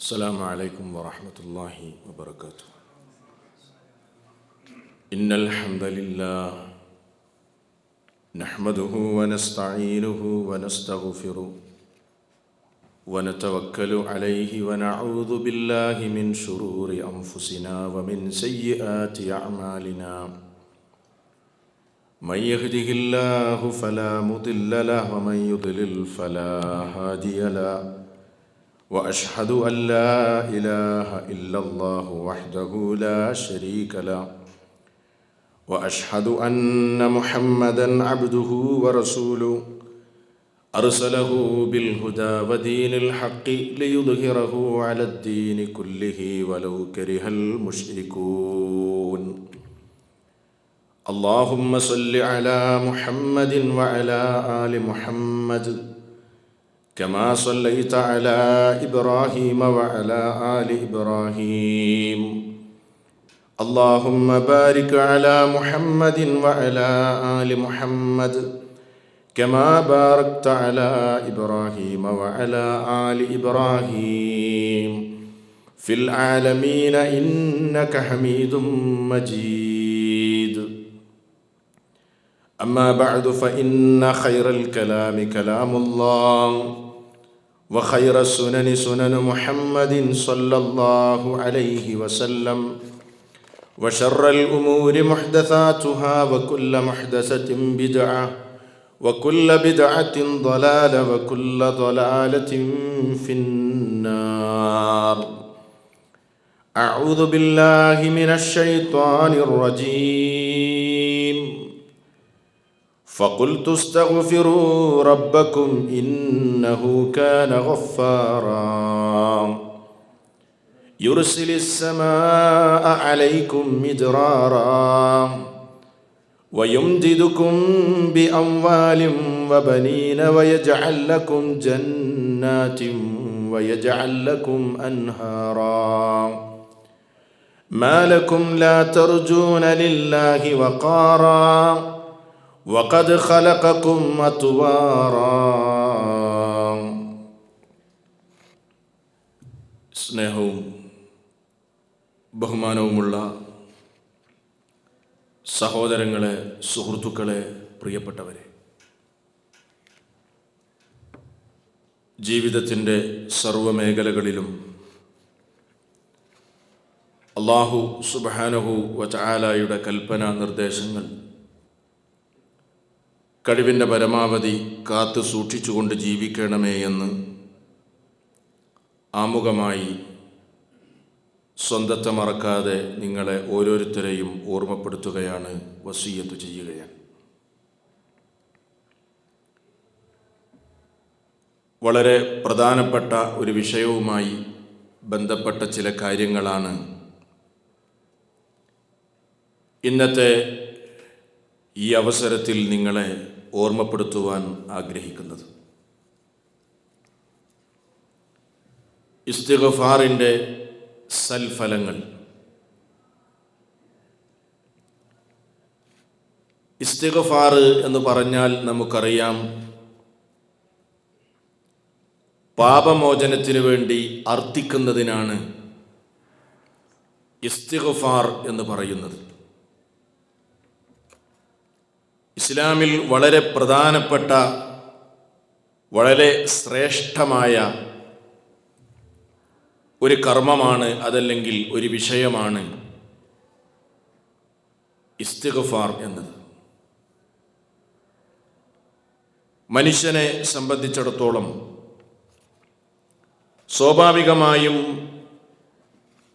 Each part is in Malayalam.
السلام عليكم ورحمة الله وبركاته. إن الحمد لله نحمده ونستعينه ونستغفره ونتوكل عليه ونعوذ بالله من شرور أنفسنا ومن سيئات أعمالنا. من يهده الله فلا مضل له ومن يضلل فلا هادي له. وأشهد أن لا إله إلا الله وحده لا شريك له. وأشهد أن محمدًا عبده ورسوله أرسله بالهدى ودين الحق ليظهره على الدين كله ولو كره المشركون. اللهم صل على محمد وعلى آل محمد كما صليت على إبراهيم وعلى آل إبراهيم. اللهم بارك على محمد وعلى آل محمد كما باركت على إبراهيم وعلى آل إبراهيم في العالمين إنك حميد مجيد. أما بعد فإن خير الكلام كلام الله وخير السنن سنن محمد صلى الله عليه وسلم وشر الأمور محدثاتها وكل محدثة بدعة وكل بدعة ضلالة وكل ضلالة في النار. أعوذ بالله من الشيطان الرجيم. فقلت استغفروا ربكم إنه كان غفارا يرسل السماء عليكم مدرارا ويمددكم بأموال وبنين ويجعل لكم جنات ويجعل لكم أنهارا ما لكم لا ترجون لله وقارا وقد خلقكم أطوارا. സ്നേഹവും ബഹുമാനവുമുള്ള സഹോദരങ്ങളെ, സുഹൃത്തുക്കളെ, പ്രിയപ്പെട്ടവരെ, ജീവിതത്തിൻ്റെ സർവ്വമേഖലകളിലും അല്ലാഹു സുബ്ഹാനഹു വ തആലയുടെ കൽപ്പന നിർദ്ദേശങ്ങൾ കഴിവിൻ്റെ പരമാവധി കാത്തു സൂക്ഷിച്ചുകൊണ്ട് ജീവിക്കണമേ എന്ന് ആമുഖമായി സ്വന്തത്തെ മറക്കാതെ നിങ്ങളെ ഓരോരുത്തരെയും ഓർമ്മപ്പെടുത്തുകയാണ്, വസിയ്യത്ത് ചെയ്യുകയാണ്. വളരെ പ്രധാനപ്പെട്ട ഒരു വിഷയവുമായി ബന്ധപ്പെട്ട ചില കാര്യങ്ങളാണ് ഇന്നത്തെ ഈ അവസരത്തിൽ നിങ്ങളെ ഓർമ്മപ്പെടുത്തുവാൻ ആഗ്രഹിക്കുന്നത്. ഇസ്തിഗ്ഫാറിൻ്റെ സൽഫലങ്ങൾ. ഇസ്തിഗ്ഫാർ എന്ന് പറഞ്ഞാൽ നമുക്കറിയാം, പാപമോചനത്തിന് വേണ്ടി അർത്ഥിക്കുന്നതിനാണ് ഇസ്തിഗ്ഫാർ എന്ന് പറയുന്നത്. ഇസ്ലാമിൽ വളരെ പ്രധാനപ്പെട്ട, വളരെ ശ്രേഷ്ഠമായ ഒരു കർമ്മമാണ്, അതല്ലെങ്കിൽ ഒരു വിഷയമാണ് ഇസ്തിഗ്ഫാർ എന്നത്. മനുഷ്യനെ സംബന്ധിച്ചിടത്തോളം സ്വാഭാവികമായും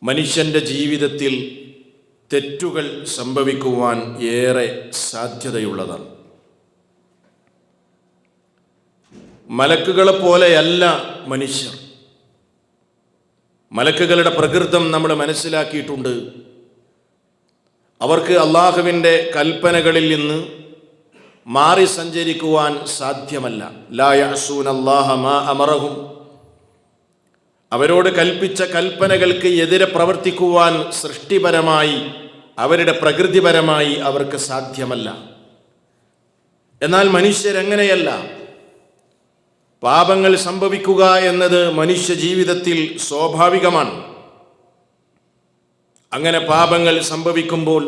മനുഷ്യൻ്റെ ജീവിതത്തിൽ തെറ്റുകൾ സംഭവിക്കുവാൻ ഏറെ സാധ്യതയുള്ളതാണ്. മലക്കുകളെ പോലെയല്ല മനുഷ്യർ. മലക്കുകളുടെ പ്രകൃതം നമ്മൾ മനസ്സിലാക്കിയിട്ടുണ്ട്. അവർക്ക് അള്ളാഹുവിൻ്റെ കൽപ്പനകളിൽ നിന്ന് മാറി സഞ്ചരിക്കുവാൻ സാധ്യമല്ല. ലാ യഅസൂനല്ലാഹ മാ അമറഹും. അവരോട് കൽപ്പിച്ച കൽപ്പനകൾക്ക് എതിരെ പ്രവർത്തിക്കുവാൻ സൃഷ്ടിപരമായി, അവരുടെ പ്രകൃതിപരമായി അവർക്ക് സാധ്യമല്ല. എന്നാൽ മനുഷ്യരെങ്ങനെയല്ല. പാപങ്ങൾ സംഭവിക്കുക എന്നത് മനുഷ്യ ജീവിതത്തിൽ സ്വാഭാവികമാണ്. അങ്ങനെ പാപങ്ങൾ സംഭവിക്കുമ്പോൾ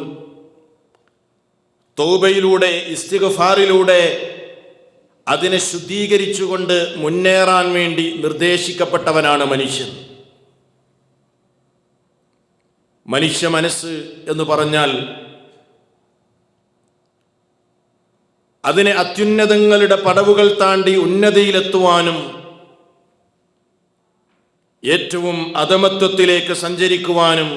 തൗബയിലൂടെ, ഇസ്തിഗ്ഫാറിലൂടെ അതിനെ ശുദ്ധീകരിച്ചുകൊണ്ട് മുന്നേറാൻ വേണ്ടി നിർദ്ദേശിക്കപ്പെട്ടവനാണ് മനുഷ്യൻ. മനുഷ്യ മനസ്സ് എന്ന് പറഞ്ഞാൽ അതിനെ അത്യുന്നതങ്ങളുടെ പടവുകൾ താണ്ടി ഉന്നതിയിലെത്തുവാനും ഏറ്റവും അധമത്വത്തിലേക്ക് സഞ്ചരിക്കുവാനും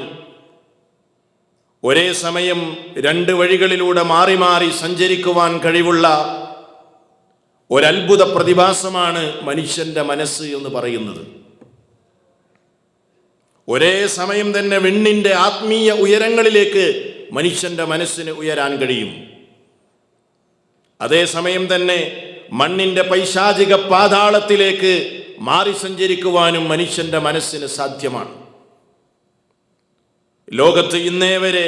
ഒരേ സമയം രണ്ട് വഴികളിലൂടെ മാറി മാറി സഞ്ചരിക്കുവാൻ കഴിവുള്ള ഒരത്ഭുത പ്രതിഭാസമാണ് മനുഷ്യന്റെ മനസ്സ് എന്ന് പറയുന്നത്. ഒരേ സമയം തന്നെ വിണ്ണിന്റെ ആത്മീയ ഉയരങ്ങളിലേക്ക് മനുഷ്യന്റെ മനസ്സിന് ഉയരാൻ കഴിയും. അതേസമയം തന്നെ മണ്ണിന്റെ പൈശാചിക പാതാളത്തിലേക്ക് മാറി സഞ്ചരിക്കുവാനും മനുഷ്യന്റെ മനസ്സിന് സാധ്യമാണ്. ലോകത്ത് ഇന്നേ വരെ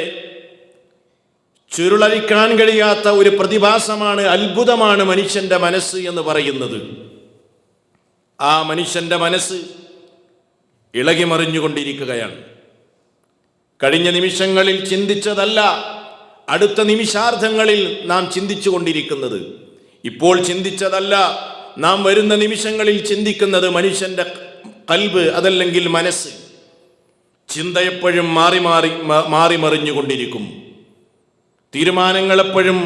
ചുരുളഴിക്കാൻ കഴിയാത്ത ഒരു പ്രതിഭാസമാണ്, അത്ഭുതമാണ് മനുഷ്യന്റെ മനസ്സ് എന്ന് പറയുന്നത്. ആ മനുഷ്യന്റെ മനസ്സ് ഇളകിമറിഞ്ഞുകൊണ്ടിരിക്കുകയാണ്. കഴിഞ്ഞ നിമിഷങ്ങളിൽ ചിന്തിച്ചതല്ല അടുത്ത നിമിഷാർദ്ധങ്ങളിൽ നാം ചിന്തിച്ചു കൊണ്ടിരിക്കുന്നത്. ഇപ്പോൾ ചിന്തിച്ചതല്ല നാം വരുന്ന നിമിഷങ്ങളിൽ ചിന്തിക്കുന്നത്. മനുഷ്യന്റെ ഖൽബ്, അതല്ലെങ്കിൽ മനസ്സ്, ചിന്ത എപ്പോഴും മാറി മറിഞ്ഞുകൊണ്ടിരിക്കും. തീരുമാനങ്ങൾ എപ്പോഴും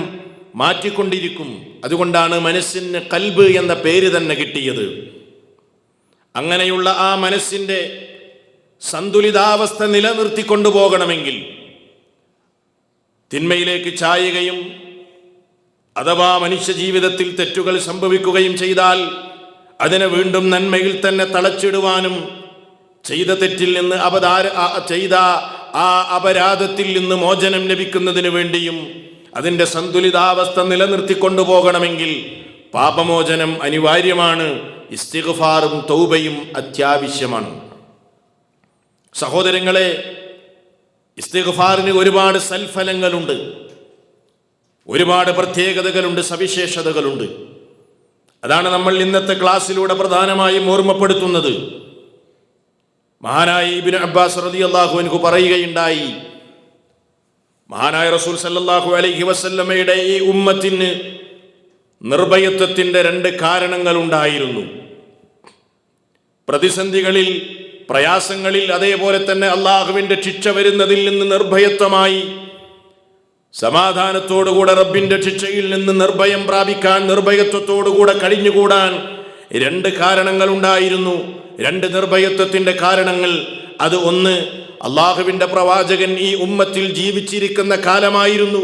മാറ്റിക്കൊണ്ടിരിക്കും. അതുകൊണ്ടാണ് മനസ്സിന് ഖൽബ് എന്ന പേര് തന്നെ കിട്ടിയത്. അങ്ങനെയുള്ള ആ മനസ്സിന്റെ സന്തുലിതാവസ്ഥ നിലനിർത്തിക്കൊണ്ടു പോകണമെങ്കിൽ തിന്മയിലേക്ക് ചായുകയും അഥവാ മനുഷ്യ ജീവിതത്തിൽ തെറ്റുകൾ സംഭവിക്കുകയും ചെയ്താൽ അതിനെ വീണ്ടും നന്മയിൽ തന്നെ തളച്ചിടുവാനും ചെയ്ത തെറ്റിൽ നിന്ന് ചെയ്ത ആ അപരാധത്തിൽ നിന്ന് മോചനം ലഭിക്കുന്നതിന് വേണ്ടിയും അതിൻ്റെ സന്തുലിതാവസ്ഥ നിലനിർത്തിക്കൊണ്ടു പോകണമെങ്കിൽ പാപമോചനം അനിവാര്യമാണ്. ഇസ്തിഗ്ഫാറും തൗബയും അത്യാവശ്യമാണ്. സഹോദരങ്ങളെ, ഇസ്തിഗ്ഫാറിന് ഒരുപാട് സൽഫലങ്ങളുണ്ട്, ഒരുപാട് പ്രത്യേകതകളുണ്ട്, സവിശേഷതകളുണ്ട്. അതാണ് നമ്മൾ ഇന്നത്തെ ക്ലാസ്സിലൂടെ പ്രധാനമായും ഓർമ്മപ്പെടുത്തുന്നത്. മഹാനായ ഇബ്നു അബ്ബാസ് റളിയല്ലാഹു അൻഹു പറയുകയുണ്ടായി, മഹാനായ റസൂൽ സല്ലല്ലാഹു അലൈഹി വസല്ലമയുടെ ഈ ഉമ്മത്തിന് നിർഭയത്വത്തിന്റെ രണ്ട് കാരണങ്ങൾ ഉണ്ടായിരുന്നു. പ്രതിസന്ധികളിൽ, പ്രയാസങ്ങളിൽ, അതേപോലെ തന്നെ അള്ളാഹുവിന്റെ ശിക്ഷ വരുന്നതിൽ നിന്ന് നിർഭയത്വമായി സമാധാനത്തോടുകൂടെ റബ്ബിന്റെ ശിക്ഷയിൽ നിന്ന് നിർഭയം പ്രാപിക്കാൻ, നിർഭയത്വത്തോടുകൂടെ കഴിഞ്ഞുകൂടാൻ രണ്ട് കാരണങ്ങൾ ഉണ്ടായിരുന്നു. രണ്ട് നിർഭയത്വത്തിന്റെ കാരണങ്ങൾ. അത് ഒന്ന്, അള്ളാഹുവിന്റെ പ്രവാചകൻ ഈ ഉമ്മത്തിൽ ജീവിച്ചിരിക്കുന്ന കാലമായിരുന്നു.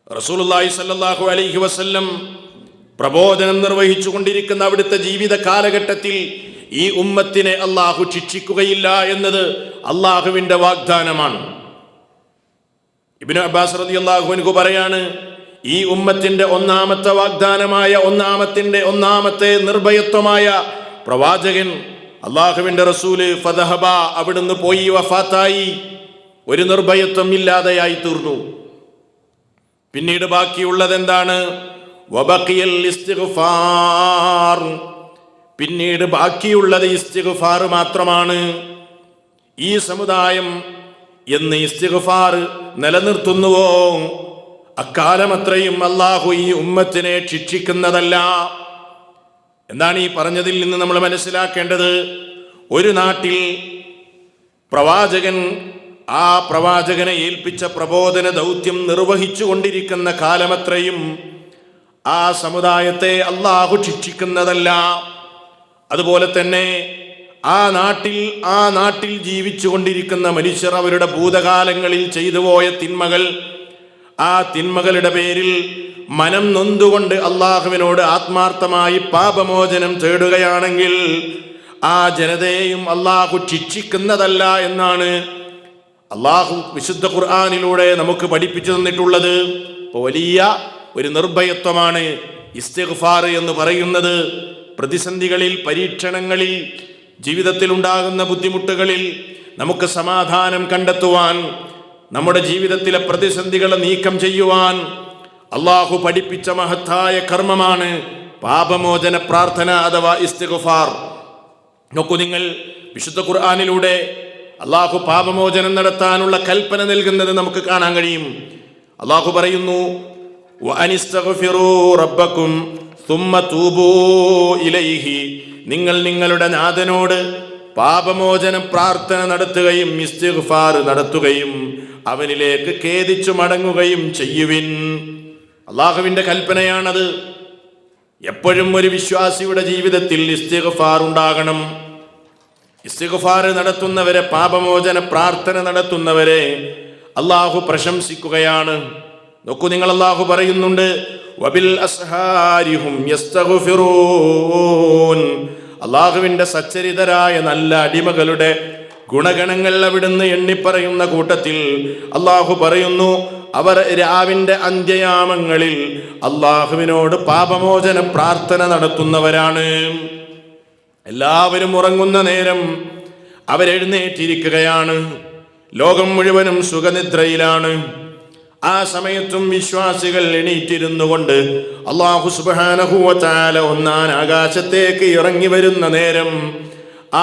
റസൂലുള്ളാഹി സ്വല്ലല്ലാഹു അലൈഹി വസല്ലം പ്രബോധനം നിർവഹിച്ചു കൊണ്ടിരിക്കുന്ന അവിടുത്തെ ജീവിത കാലഘട്ടത്തിൽ ഈ ഉമ്മത്തിനെ അള്ളാഹു ശിക്ഷിക്കുകയില്ല എന്നത് അള്ളാഹുവിന്റെ വാഗ്ദാനമാണ്. ഇബ്നു അബ്ബാസ് റളിയല്ലാഹു അൻഹു പറയാണ്, ഈ ഉമ്മത്തിന്റെ ഒന്നാമത്തെ വാഗ്ദാനമായ ഒന്നാമത്തെ നിർഭയത്വമായ പ്രവാചകൻ അള്ളാഹുവിന്റെ റസൂല് ഫദഹബ, അവിടുന്ന് പോയി വഫാത്തായി, ഒരു നിർഭയത്വം ഇല്ലാതെയായി തീർന്നു. പിന്നീട് ബാക്കിയുള്ളത് എന്താണ്? വബഖിയൽ ഇസ്തിഗ്ഫാർ, പിന്നീട് ബാക്കിയുള്ളത് ഇസ്തിഗ്ഫാർ മാത്രമാണ്. ഈ സമുദായം എന്ന് ഇസ്തിഗ്ഫാർ നിലനിർത്തുന്നുവോ അക്കാലമത്രയും അല്ലാഹു ഈ ഉമ്മത്തിനെ ശിക്ഷിക്കുന്നതല്ല. എന്താണ് ഈ പറഞ്ഞതിൽ നിന്ന് നമ്മൾ മനസ്സിലാക്കേണ്ടത്? ഒരു നാട്ടിൽ പ്രവാചകൻ ആ പ്രവാചകനെ ഏൽപ്പിച്ച പ്രബോധന ദൗത്യം നിർവഹിച്ചു കൊണ്ടിരിക്കുന്ന കാലമത്രയും ആ സമുദായത്തെ അല്ലാഹു ശിക്ഷിക്കുന്നതല്ല. അതുപോലെ തന്നെ ആ നാട്ടിൽ ജീവിച്ചു കൊണ്ടിരിക്കുന്ന മനുഷ്യർ അവരുടെ ഭൂതകാലങ്ങളിൽ ചെയ്തു പോയ തിന്മകൾ, ആ തിന്മകളുടെ പേരിൽ മനം നൊന്തുകൊണ്ട് അള്ളാഹുവിനോട് ആത്മാർത്ഥമായി പാപമോചനം തേടുകയാണെങ്കിൽ ആ ജനതയെയും അള്ളാഹു ശിക്ഷിക്കുന്നതല്ല എന്നാണ് അള്ളാഹു വിശുദ്ധ ഖുർആനിലൂടെ നമുക്ക് പഠിപ്പിച്ചു തന്നിട്ടുള്ളത്. വലിയ ഒരു നിർഭയത്വമാണ് ഇസ്തിഗ്ഫാർ എന്ന് പറയുന്നത്. പ്രതിസന്ധികളിൽ, പരീക്ഷണങ്ങളിൽ, ജീവിതത്തിൽ ഉണ്ടാകുന്ന ബുദ്ധിമുട്ടുകളിൽ നമുക്ക് സമാധാനം കണ്ടെത്തുവാൻ, നമ്മുടെ ജീവിതത്തിലെ പ്രതിസന്ധികളെ നീക്കം ചെയ്യുവാൻ അള്ളാഹു പഠിപ്പിച്ച മഹത്തായ കർമ്മമാണ് പാപമോചന പ്രാർത്ഥന അഥവാ ഇസ്തിഗ്ഫാർ. നോക്കൂ നിങ്ങൾ, വിശുദ്ധ ഖുർആനിലൂടെ അള്ളാഹു പാപമോചനം നടത്താനുള്ള കൽപ്പന നൽകുന്നത് നമുക്ക് കാണാൻ കഴിയും. അള്ളാഹു പറയുന്നു, വഅനിസ്തഗ്ഫിറൂ റബ്ബക്കും സുമ്മ തൂബൂ ഇലൈഹി. നിങ്ങൾ നിങ്ങളുടെ നാഥനോട് പാപമോചന പ്രാർത്ഥന നടത്തുകയും ഇസ്തിഗ്ഫാർ നടത്തുകയും അവനിലേക്ക് ഖേദിച്ചു മടങ്ങുകയും ചെയ്യുവിൻ. അള്ളാഹുവിന്റെ കൽപ്പനയാണത്. എപ്പോഴും ഒരു വിശ്വാസിയുടെ ജീവിതത്തിൽ ഇസ്തിഗ്ഫാർ ഉണ്ടാകണം. ഇസ്തിഗ്ഫാർ നടത്തുന്നവരെ, പാപമോചന പ്രാർത്ഥന നടത്തുന്നവരെ അള്ളാഹു പ്രശംസിക്കുകയാണ്. നോക്കൂ നിങ്ങൾ, അള്ളാഹു പറയുന്നുണ്ട്, വബിൽ അസ്ഹാരിഹും യസ്തഗ്ഫിറൂൻ. അള്ളാഹുവിന്റെ സച്ചരിതരായ നല്ല അടിമകളുടെ ഗുണഗണങ്ങൾ അവിടുന്ന് എണ്ണിപ്പറയുന്ന കൂട്ടത്തിൽ അള്ളാഹു പറയുന്നു, അവർ രാവിന്റെ അന്ത്യയാമങ്ങളിൽ അള്ളാഹുവിനോട് പാപമോചന പ്രാർത്ഥന നടത്തുന്നവരാണ്. എല്ലാവരും ഉറങ്ങുന്ന നേരം അവരെഴുന്നേറ്റിരിക്കുകയാണ്. ലോകം മുഴുവനും സുഖനിദ്രയിലാണ്. ആ സമയത്തും വിശ്വാസികൾ എണീറ്റിരുന്നു കൊണ്ട് അല്ലാഹു സുബ്ഹാനഹു വ തആല ഒന്നാം ആകാശത്തേക്ക് ഇറങ്ങി വരുന്ന നേരം,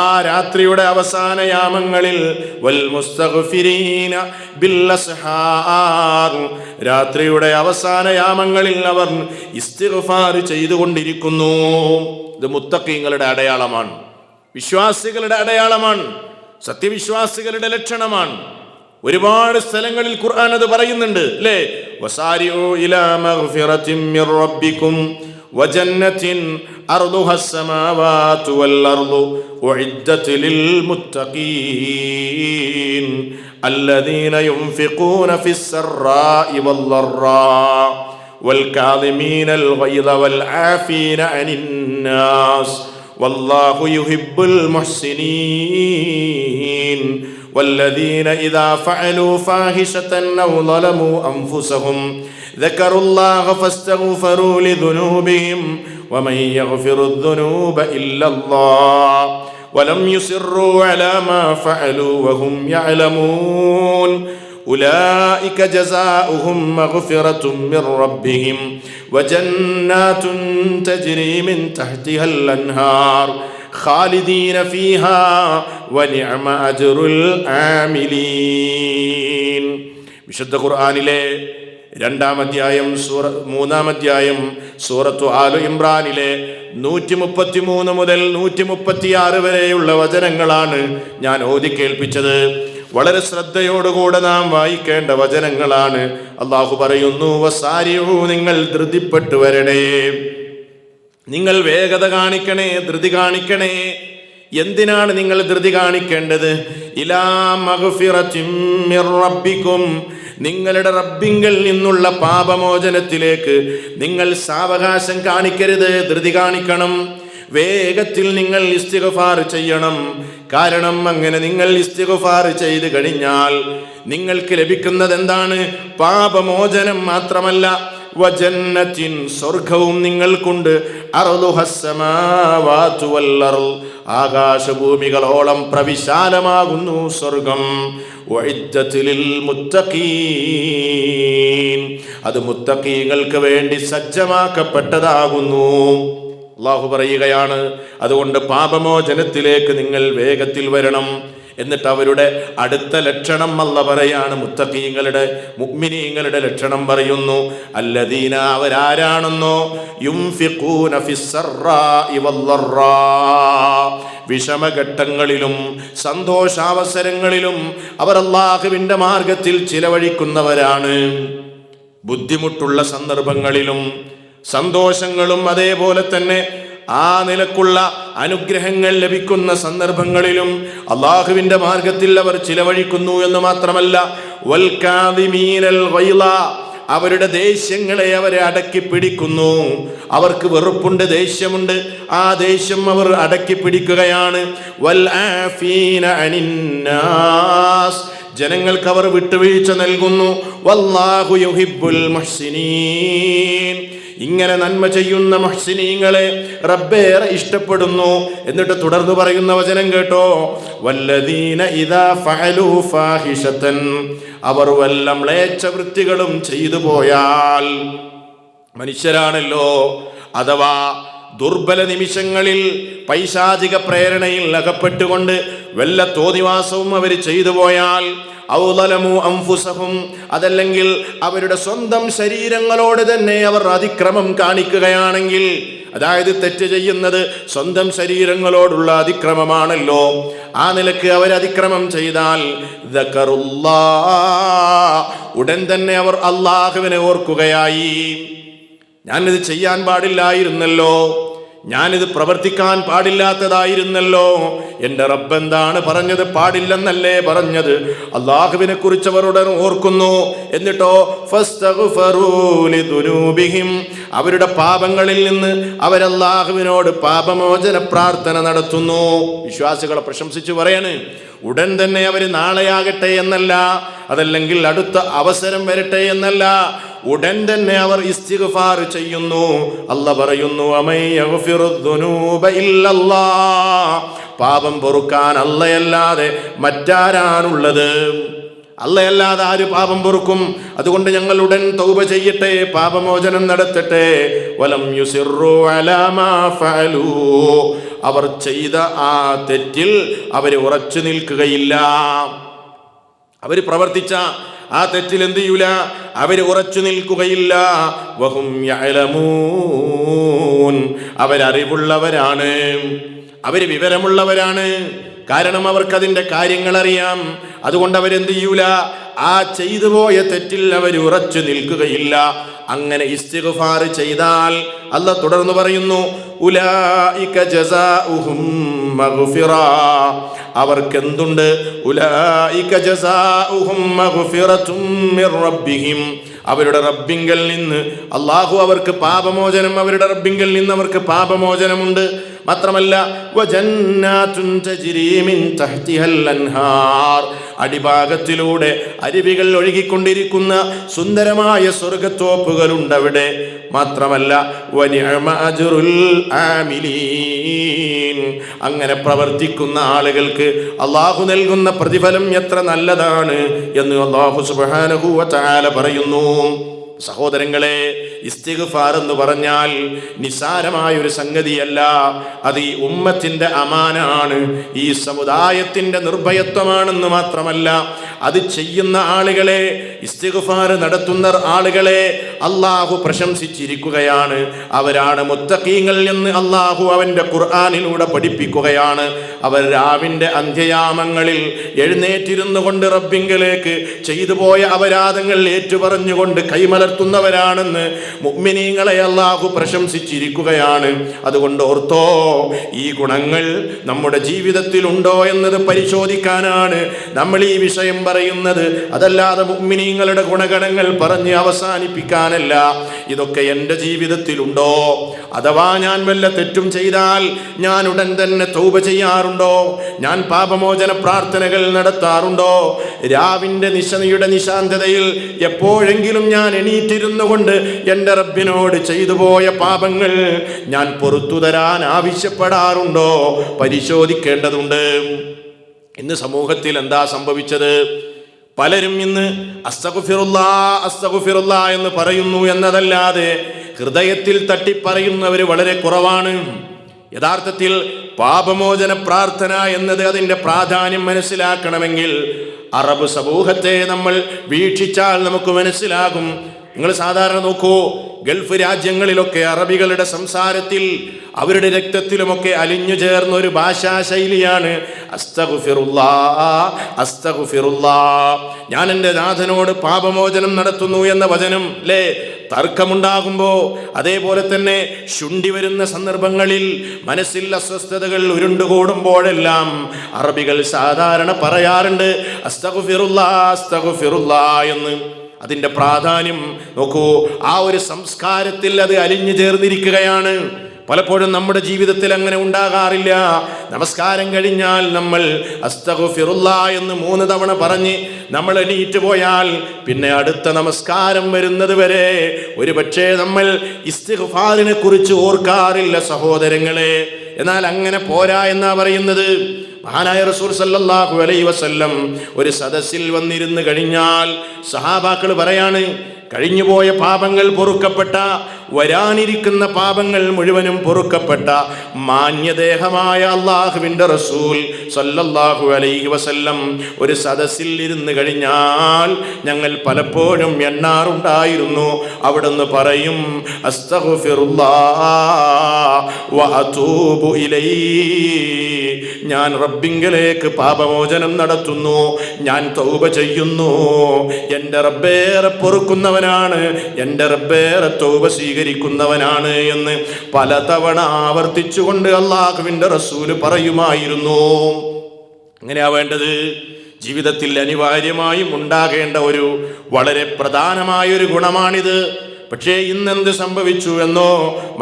ആ രാത്രിയുടെ അവസാന യാമങ്ങളിൽ വൽ മുസ്തഗ്ഫിരീന ബിൽ അസ്ഹാർ, രാത്രിയുടെ അവസാന യാമങ്ങളിൽ അവർ ഇസ്തിഗ്ഫാർ ചെയ്തുകൊണ്ടിരിക്കുന്നു. ഇത് മുത്തഖീങ്ങളുടെ അടയാളമാണ്, വിശ്വാസികളുടെ അടയാളമാണ്, സത്യവിശ്വാസികളുടെ ലക്ഷണമാണ്. ഒരുപാട് സ്ഥലങ്ങളിൽ ഖുർആൻ അത് പറയുന്നുണ്ട്, അല്ലേ? വസാരിഉ ഇലാ മഗ്ഫിറത്തിൻ മിർ റബ്ബിക്കും വജന്നത്തിൻ അർദുഹസ് സമാവാതു വൽ അർദു ഉഇദ്ദത് ലിൽ മുത്തഖീൻ അല്ലദീന യുൻഫിഖൂന ഫിസ് സറാഇ വൽ ളറാ വൽ കാദിമീനൽ ഗൈദ വൽ ആഫീന അനിൻ നാസ് വല്ലാഹു യുഹിബ്ബുൽ മുഹ്സിനീൻ والذين إذا فعلوا فاحشة أو ظلموا أنفسهم ذكروا الله فاستغفروا لذنوبهم ومن يغفر الذنوب إلا الله ولم يصروا على ما فعلوا وهم يعلمون أولئك جزاؤهم مغفرة من ربهم وجنات تجري من تحتها الأنهار خالدين فيها ونعم أجر العاملين. വിശുദ്ധ ഖുർആനിലെ 2-ാം അധ്യായം 3-ാം അധ്യായം സൂറത്തു ആലു ഇംറാനിലെ 133 മുതൽ 136 വരെയുള്ള വചനങ്ങളാണ് ഞാൻ ഓതി കേൾപ്പിച്ചത്. വളരെ ശ്രദ്ധയോടുകൂടെ നാം വായിക്കേണ്ട വചനങ്ങളാണ്. അല്ലാഹു പറയുന്നു, വസാരിഉ, നിങ്ങൾ ധൃതിപ്പെട്ടു വരണേ, നിങ്ങൾ വേഗത കാണിക്കണേ, ധൃതി കാണിക്കണേ. എന്തിനാണ് നിങ്ങൾ ധൃതി കാണിക്കേണ്ടത്? ഇലാ മഗ്ഫിറത്തിൻ മിർ റബ്ബിക്കും, നിങ്ങളുടെ റബ്ബിങ്കൽ നിന്നുള്ള പാപമോചനത്തിലേക്ക് നിങ്ങൾ സാവകാശം കാണിക്കരുത്, ധൃതി കാണിക്കണം. വേഗത്തിൽ നിങ്ങൾ ഇസ്തിഗ്ഫാർ ചെയ്യണം. കാരണം അങ്ങനെ നിങ്ങൾ ഇസ്തിഗ്ഫാർ ചെയ്ത് കഴിഞ്ഞാൽ നിങ്ങൾക്ക് ലഭിക്കുന്നത് എന്താണ്? പാപമോചനം മാത്രമല്ല, വജന്നത്തിൻ, സ്വർഗവും നിങ്ങൾക്കുണ്ട്. അർദുഹസ് സമാവാതു വൽ അർദ്, ആകാശഭൂമികളോളം പ്രവിശാലമാകുന്നു സ്വർഗം. ഉഇദ്ദത് ലിൽ മുത്തഖീൻ, അത് മുത്തഖീങ്ങൾക്ക് വേണ്ടി സജ്ജമാക്കപ്പെട്ടതാകുന്നു. അല്ലാഹു പറയുകയാണ്, അതുകൊണ്ട് പാപമോചനത്തിലേക്ക് നിങ്ങൾ വേഗത്തിൽ വരണം. എന്നിട്ട് അവരുടെ അടുത്ത ലക്ഷണം അല്ലാഹു പറയാണ്, മുത്തഖീങ്ങളുടെ, മുഅ്മിനീങ്ങളുടെ ലക്ഷണം പറയുന്നു. അല്ലദീന, അവരാരാണെന്നോ, യുൻഫിഖൂന ഫിസ്സറാഇ വല്ലറാ, വിഷമഘട്ടങ്ങളിലും സന്തോഷാവസരങ്ങളിലും അവർ അല്ലാഹുവിന്റെ മാർഗത്തിൽ ചിലവഴിക്കുന്നവരാണ്. ബുദ്ധിമുട്ടുള്ള സന്ദർഭങ്ങളിലും സന്തോഷങ്ങളും അതേപോലെ തന്നെ ആ നിലക്കുള്ള അനുഗ്രഹങ്ങൾ ലഭിക്കുന്ന സന്ദർഭങ്ങളിലും അള്ളാഹുവിന്റെ മാർഗത്തിൽ അവർ ചിലവഴിക്കുന്നു എന്ന് മാത്രമല്ല, വൽ കാദിമീനൽ ഗൈള, അവരുടെ ദേഷ്യങ്ങളെ അവരെ അടക്കി പിടിക്കുന്നു. അവർക്ക് വെറുപ്പുണ്ട്, ദേഷ്യമുണ്ട്, ആ ദേഷ്യം അവർ അടക്കി പിടിക്കുകയാണ്. വൽ ആഫീന അനിൻ നാസ്, ജനങ്ങൾക്ക് അവർ വിട്ടുവീഴ്ച നൽകുന്നു. വല്ലാഹു യുഹിബ്ബുൽ മുഹ്സിനീൻ, ഇങ്ങനെ നന്മ ചെയ്യുന്ന മുഹ്സിനീങ്ങളെ റബ്ബേറെ ഇഷ്ടപ്പെടുന്നു. എന്നിട്ട് തുടർന്ന് പറയുന്ന വചനം കേട്ടോ, വല്ലദീന ഇദാ ഫഅലൂ ഫാഹിഷതൻ, അവർ വല്ല മ്ലേച്ഛ വൃത്തികളും ചെയ്തു പോയാൽ, മനുഷ്യരാണല്ലോ, അഥവാ ദുർബല നിമിഷങ്ങളിൽ പൈശാചിക പ്രേരണയിൽ അകപ്പെട്ടുകൊണ്ട് വല്ല തോന്നിവാസവും അവർ ചെയ്തു പോയാൽ, ഔളലമു അൻഫുസഹും, അതല്ലെങ്കിൽ അവരുടെ സ്വന്തം ശരീരങ്ങളോട് തന്നെ അവർ അതിക്രമം കാണിക്കുകയാണെങ്കിൽ, അതായത് തെറ്റ് ചെയ്യുന്നത് സ്വന്തം ശരീരങ്ങളോടുള്ള അതിക്രമമാണല്ലോ, ആ നിലക്ക് അവർ അതിക്രമം ചെയ്താൽ ഉടൻ തന്നെ അവർ അല്ലാഹുവിനെ ഓർക്കുകയായി. ഞാനിത് ചെയ്യാൻ പാടില്ലായിരുന്നല്ലോ, ഞാനിത് പ്രവർത്തിക്കാൻ പാടില്ലാത്തതായിരുന്നല്ലോ, എൻ്റെ റബ്ബ് എന്താണ് പറഞ്ഞത്? പാടില്ലെന്നല്ലേ പറഞ്ഞത്? അള്ളാഹുവിനെ കുറിച്ച് അവർ ഉടൻ ഓർക്കുന്നു. എന്നിട്ടോ ഫസ്തഗ്ഫറൂ ലിദുനൂബിഹിം, അവരുടെ പാപങ്ങളിൽ നിന്ന് അവരല്ലാഹുവിനോട് പാപമോചന പ്രാർത്ഥന നടത്തുന്നു. വിശ്വാസികളെ പ്രശംസിച്ചു പറയാണ്, ഉടൻ തന്നെ അവർ നാളെയാകട്ടെ എന്നല്ല, അതല്ലെങ്കിൽ അടുത്ത അവസരം വരട്ടെ എന്നല്ല, ഉടൻ തന്നെ അവർ ഇസ്തിഗ്ഫാർ ചെയ്യുന്നു. അല്ലാഹ് പറയുന്നു, അമയ്യഗ്ഫിറുദ്ദുനൂബ ഇല്ലല്ലാഹ്, പാപം പൊറുക്കാൻ അല്ലാഹയല്ലാതെ മറ്റാരാണുള്ളത്? അല്ലാഹയല്ലാതെ ആര് പാപം പൊറുക്കും? അതുകൊണ്ട് ഞങ്ങൾ ഉടൻ തൗബ ചെയ്യട്ടെ, പാപമോചനം നടത്തട്ടെ. വലം യുസിറു അലാ മാ ഫഅലൂ, അവർ ചെയ്ത ആ തെറ്റിൽ അവർ ഉറച്ചു നിൽക്കുകയില്ല. അവർ പ്രവർത്തിച്ച ആ തെറ്റിൽ എന്ത് ചെയ്യൂല? അവര് ഉറച്ചു നിൽക്കുകയില്ല. വഹും യഅലമൂൻ, അവരറിവുള്ളവരാണ്, അവര് വിവരമുള്ളവരാണ്. കാരണം അവർക്കതിൻ്റെ കാര്യങ്ങൾ അറിയാം. അതുകൊണ്ട് അവരെന്ത് ചെയ്യൂല? ആ ചെയ്തു പോയ തെറ്റിൽ അവർ ഉറച്ചു നിൽക്കുകയില്ല. അങ്ങനെ ഇസ്തിഗ്ഫാർ ചെയ്താൽ അല്ലാഹ് തുടർന്ന് പറയുന്നു, ഉലൈക ജസാഉഹും മഗ്ഫിറ, അവർക്കെന്തുണ്ട്? ഉലൈക ജസാഉഹും മഗ്ഫിറതും മിർ റബ്ബിഹിം, അവരുടെ റബ്ബിങ്കൽ നിന്ന് അല്ലാഹു അവർക്ക് പാപമോചനം, അവരുടെ റബ്ബിങ്കൽ നിന്ന് അവർക്ക് പാപമോചനമുണ്ട്. മാത്രമല്ല വജന്നാതുൻ തജ്രീ മിൻ തഹ്തിഹൽ അൻഹാർ, അടിഭാഗത്തിലൂടെ അരുവികൾ ഒഴുകിക്കൊണ്ടിരിക്കുന്ന സുന്ദരമായ സ്വർഗ്ഗത്തോപ്പുകളുണ്ട് അവിടെ. മാത്രമല്ല വനിഅമ അജ്റുൽ ആമിലീൻ, അങ്ങനെ പ്രവർത്തിക്കുന്ന ആളുകൾക്ക് അല്ലാഹു നൽകുന്ന പ്രതിഫലം എത്ര നല്ലതാണ് എന്ന് അല്ലാഹു സുബ്ഹാനഹു വ തആല പറയുന്നു. സഹോദരങ്ങളെ, ഇസ്തിഗ്ഫാർ എന്ന് പറഞ്ഞാൽ നിസ്സാരമായൊരു സംഗതിയല്ല. അത് ഈ ഉമ്മത്തിന്റെ അമാനാണ്, ഈ സമുദായത്തിന്റെ നിർഭയത്വമാണെന്ന് മാത്രമല്ല, അത് ചെയ്യുന്ന ആളുകളെ, ഇസ്തിഗ്ഫാർ നടത്തുന്ന ആളുകളെ അല്ലാഹു പ്രശംസിച്ചിരിക്കുകയാണ്. അവരാണ് മുത്തഖീങ്ങൾ എന്ന് അല്ലാഹു അവന്റെ ഖുർആനിലൂടെ പഠിപ്പിക്കുകയാണ്. അവർ രാവിന്റെ അന്ത്യയാമങ്ങളിൽ എഴുന്നേറ്റിരുന്നു കൊണ്ട് റബ്ബിങ്കലേക്ക് ചെയ്തു പോയ അപരാധങ്ങൾ ഏറ്റുപറഞ്ഞുകൊണ്ട് കൈമലർത്തുന്നവരാണെന്ന് മുഅ്മിനീങ്ങളെ അല്ലാഹു പ്രശംസിച്ചിരിക്കുകയാണ്. അതുകൊണ്ട് ഓർത്തോ, ഈ ഗുണങ്ങൾ നമ്മുടെ ജീവിതത്തിൽ ഉണ്ടോ എന്നത് പരിശോധിക്കാനാണ് നമ്മൾ ഈ വിഷയം പറയുന്നത്. അതല്ലാതെ മുഅ്മിനീങ്ങളുടെ ഗുണഗണങ്ങൾ പറഞ്ഞ് അവസാനിപ്പിക്കാനല്ല. ഇതൊക്കെ എൻ്റെ ജീവിതത്തിലുണ്ടോ? അഥവാ ഞാൻ വല്ല തെറ്റും ചെയ്താൽ ഞാൻ ഉടൻ തന്നെ തൗബ ചെയ്യാറുണ്ടോ? ഞാൻ പാപമോചന പ്രാർത്ഥനകൾ നടത്താറുണ്ടോ? രാവിന്റെ നിശയുടെ നിശാന്തതയിൽ എപ്പോഴെങ്കിലും ഞാൻ എണീറ്റിരുന്നു കൊണ്ട് എൻ്റെ റബ്ബിനോട് ചെയ്തു പോയ പാപങ്ങൾ ഞാൻ പുറത്തു തരാൻ ആവശ്യപ്പെടാറുണ്ടോ? പരിശോധിക്കേണ്ടതുണ്ട്. ഇന്ന് സമൂഹത്തിൽ എന്താ സംഭവിച്ചത്? പലരും ഇന്ന് അസ്തഗ്ഫിറുല്ലാ എന്ന് പറയുന്നു എന്നതല്ലാതെ ഹൃദയത്തിൽ തട്ടിപ്പറയുന്നവർ വളരെ കുറവാണ്. യഥാർത്ഥത്തിൽ പാപമോചന പ്രാർത്ഥന എന്നത് അതിൻ്റെ പ്രാധാന്യം മനസ്സിലാക്കണമെങ്കിൽ അറബ് സമൂഹത്തെ നമ്മൾ വീക്ഷിച്ചാൽ നമുക്ക് മനസ്സിലാകും. നിങ്ങൾ സാധാരണ നോക്കൂ, ഗൾഫ് രാജ്യങ്ങളിലൊക്കെ അറബികളുടെ സംസാരത്തിൽ അവരുടെ രക്തത്തിലുമൊക്കെ അലിഞ്ഞു ചേർന്ന ഒരു ഭാഷാ ശൈലിയാണ് അസ്തഗ്ഫിറുല്ലാ. ഞാൻ എൻ്റെ നാഥനോട് പാപമോചനം നടത്തുന്നു എന്ന വചനം അല്ലേ? തർക്കമുണ്ടാകുമ്പോൾ, അതേപോലെ തന്നെ ശുണ്ഠി വരുന്ന സന്ദർഭങ്ങളിൽ, മനസ്സിൽ അസ്വസ്ഥതകൾ ഉരുണ്ടുകൂടുമ്പോഴെല്ലാം അറബികൾ സാധാരണ പറയാറുണ്ട് അസ്തഗ്ഫിറുല്ലാ എന്ന്. അതിൻ്റെ പ്രാധാന്യം നോക്കൂ, ആ ഒരു സംസ്കാരത്തിൽ അത് അലിഞ്ഞു ചേർന്നിരിക്കുകയാണ്. പലപ്പോഴും നമ്മുടെ ജീവിതത്തിൽ അങ്ങനെ ഉണ്ടാകാറില്ല. നമസ്കാരം കഴിഞ്ഞാൽ നമ്മൾ അസ്തഗ്ഫിറുല്ലാ എന്ന് 3 തവണ പറഞ്ഞ് നമ്മൾ എണീറ്റ് പോയാൽ പിന്നെ അടുത്ത നമസ്കാരം വരുന്നത് വരെ ഒരുപക്ഷേ നമ്മൾ ഇസ്തിഗ്ഫാറിനെ കുറിച്ച് ഓർക്കാറില്ല സഹോദരങ്ങളെ. എന്നാൽ അങ്ങനെ പോരാ എന്നാ പറയുന്നത്. മഹാനായ റസൂൽ സല്ലല്ലാഹു അലൈഹി വസല്ലം ഒരു സദസ്സിൽ വന്നിരുന്ന് കഴിഞ്ഞാൽ സഹാബാക്കൾ പറയാണ്, കഴിഞ്ഞുപോയ പാപങ്ങൾ പൊറുക്കപ്പെട്ട, വരാനിരിക്കുന്ന പാപങ്ങൾ മുഴുവനും പൊറുക്കപ്പെട്ട മാന്യദേഹമായ അള്ളാഹുവിൻ്റെ റസൂൽ സല്ലല്ലാഹു അലൈഹി വസല്ലം ഒരു സദസ്സിൽ ഇരുന്ന് കഴിഞ്ഞാൽ ഞങ്ങൾ പലപ്പോഴും എണ്ണാറുണ്ടായിരുന്നു. അവിടുന്ന് പറയും, അസ്തഗ്ഫിറുല്ലാഹ് വ അതൂബു ഇലൈഹി, ഞാൻ റബ്ബിങ്കലേക്ക് പാപമോചനം നടത്തുന്നു, ഞാൻ തൗബ ചെയ്യുന്നു. എൻ്റെ റബ്ബേറെ പൊറുക്കുന്നവനാണ്, എൻ്റെ റബ്ബേറെ തൗബ സ്വീകരിക്കുന്നവനാണ് എന്ന് പലതവണ ആവർത്തിച്ചുകൊണ്ട് അള്ളാഹുവിൻ്റെ റസൂല് പറയുമായിരുന്നു. അങ്ങനെയാ വേണ്ടത്. ജീവിതത്തിൽ അനിവാര്യമായും ഉണ്ടാകേണ്ട ഒരു വളരെ പ്രധാനമായൊരു ഗുണമാണിത്. പക്ഷേ ഇന്നെന്ത് സംഭവിച്ചു എന്നോ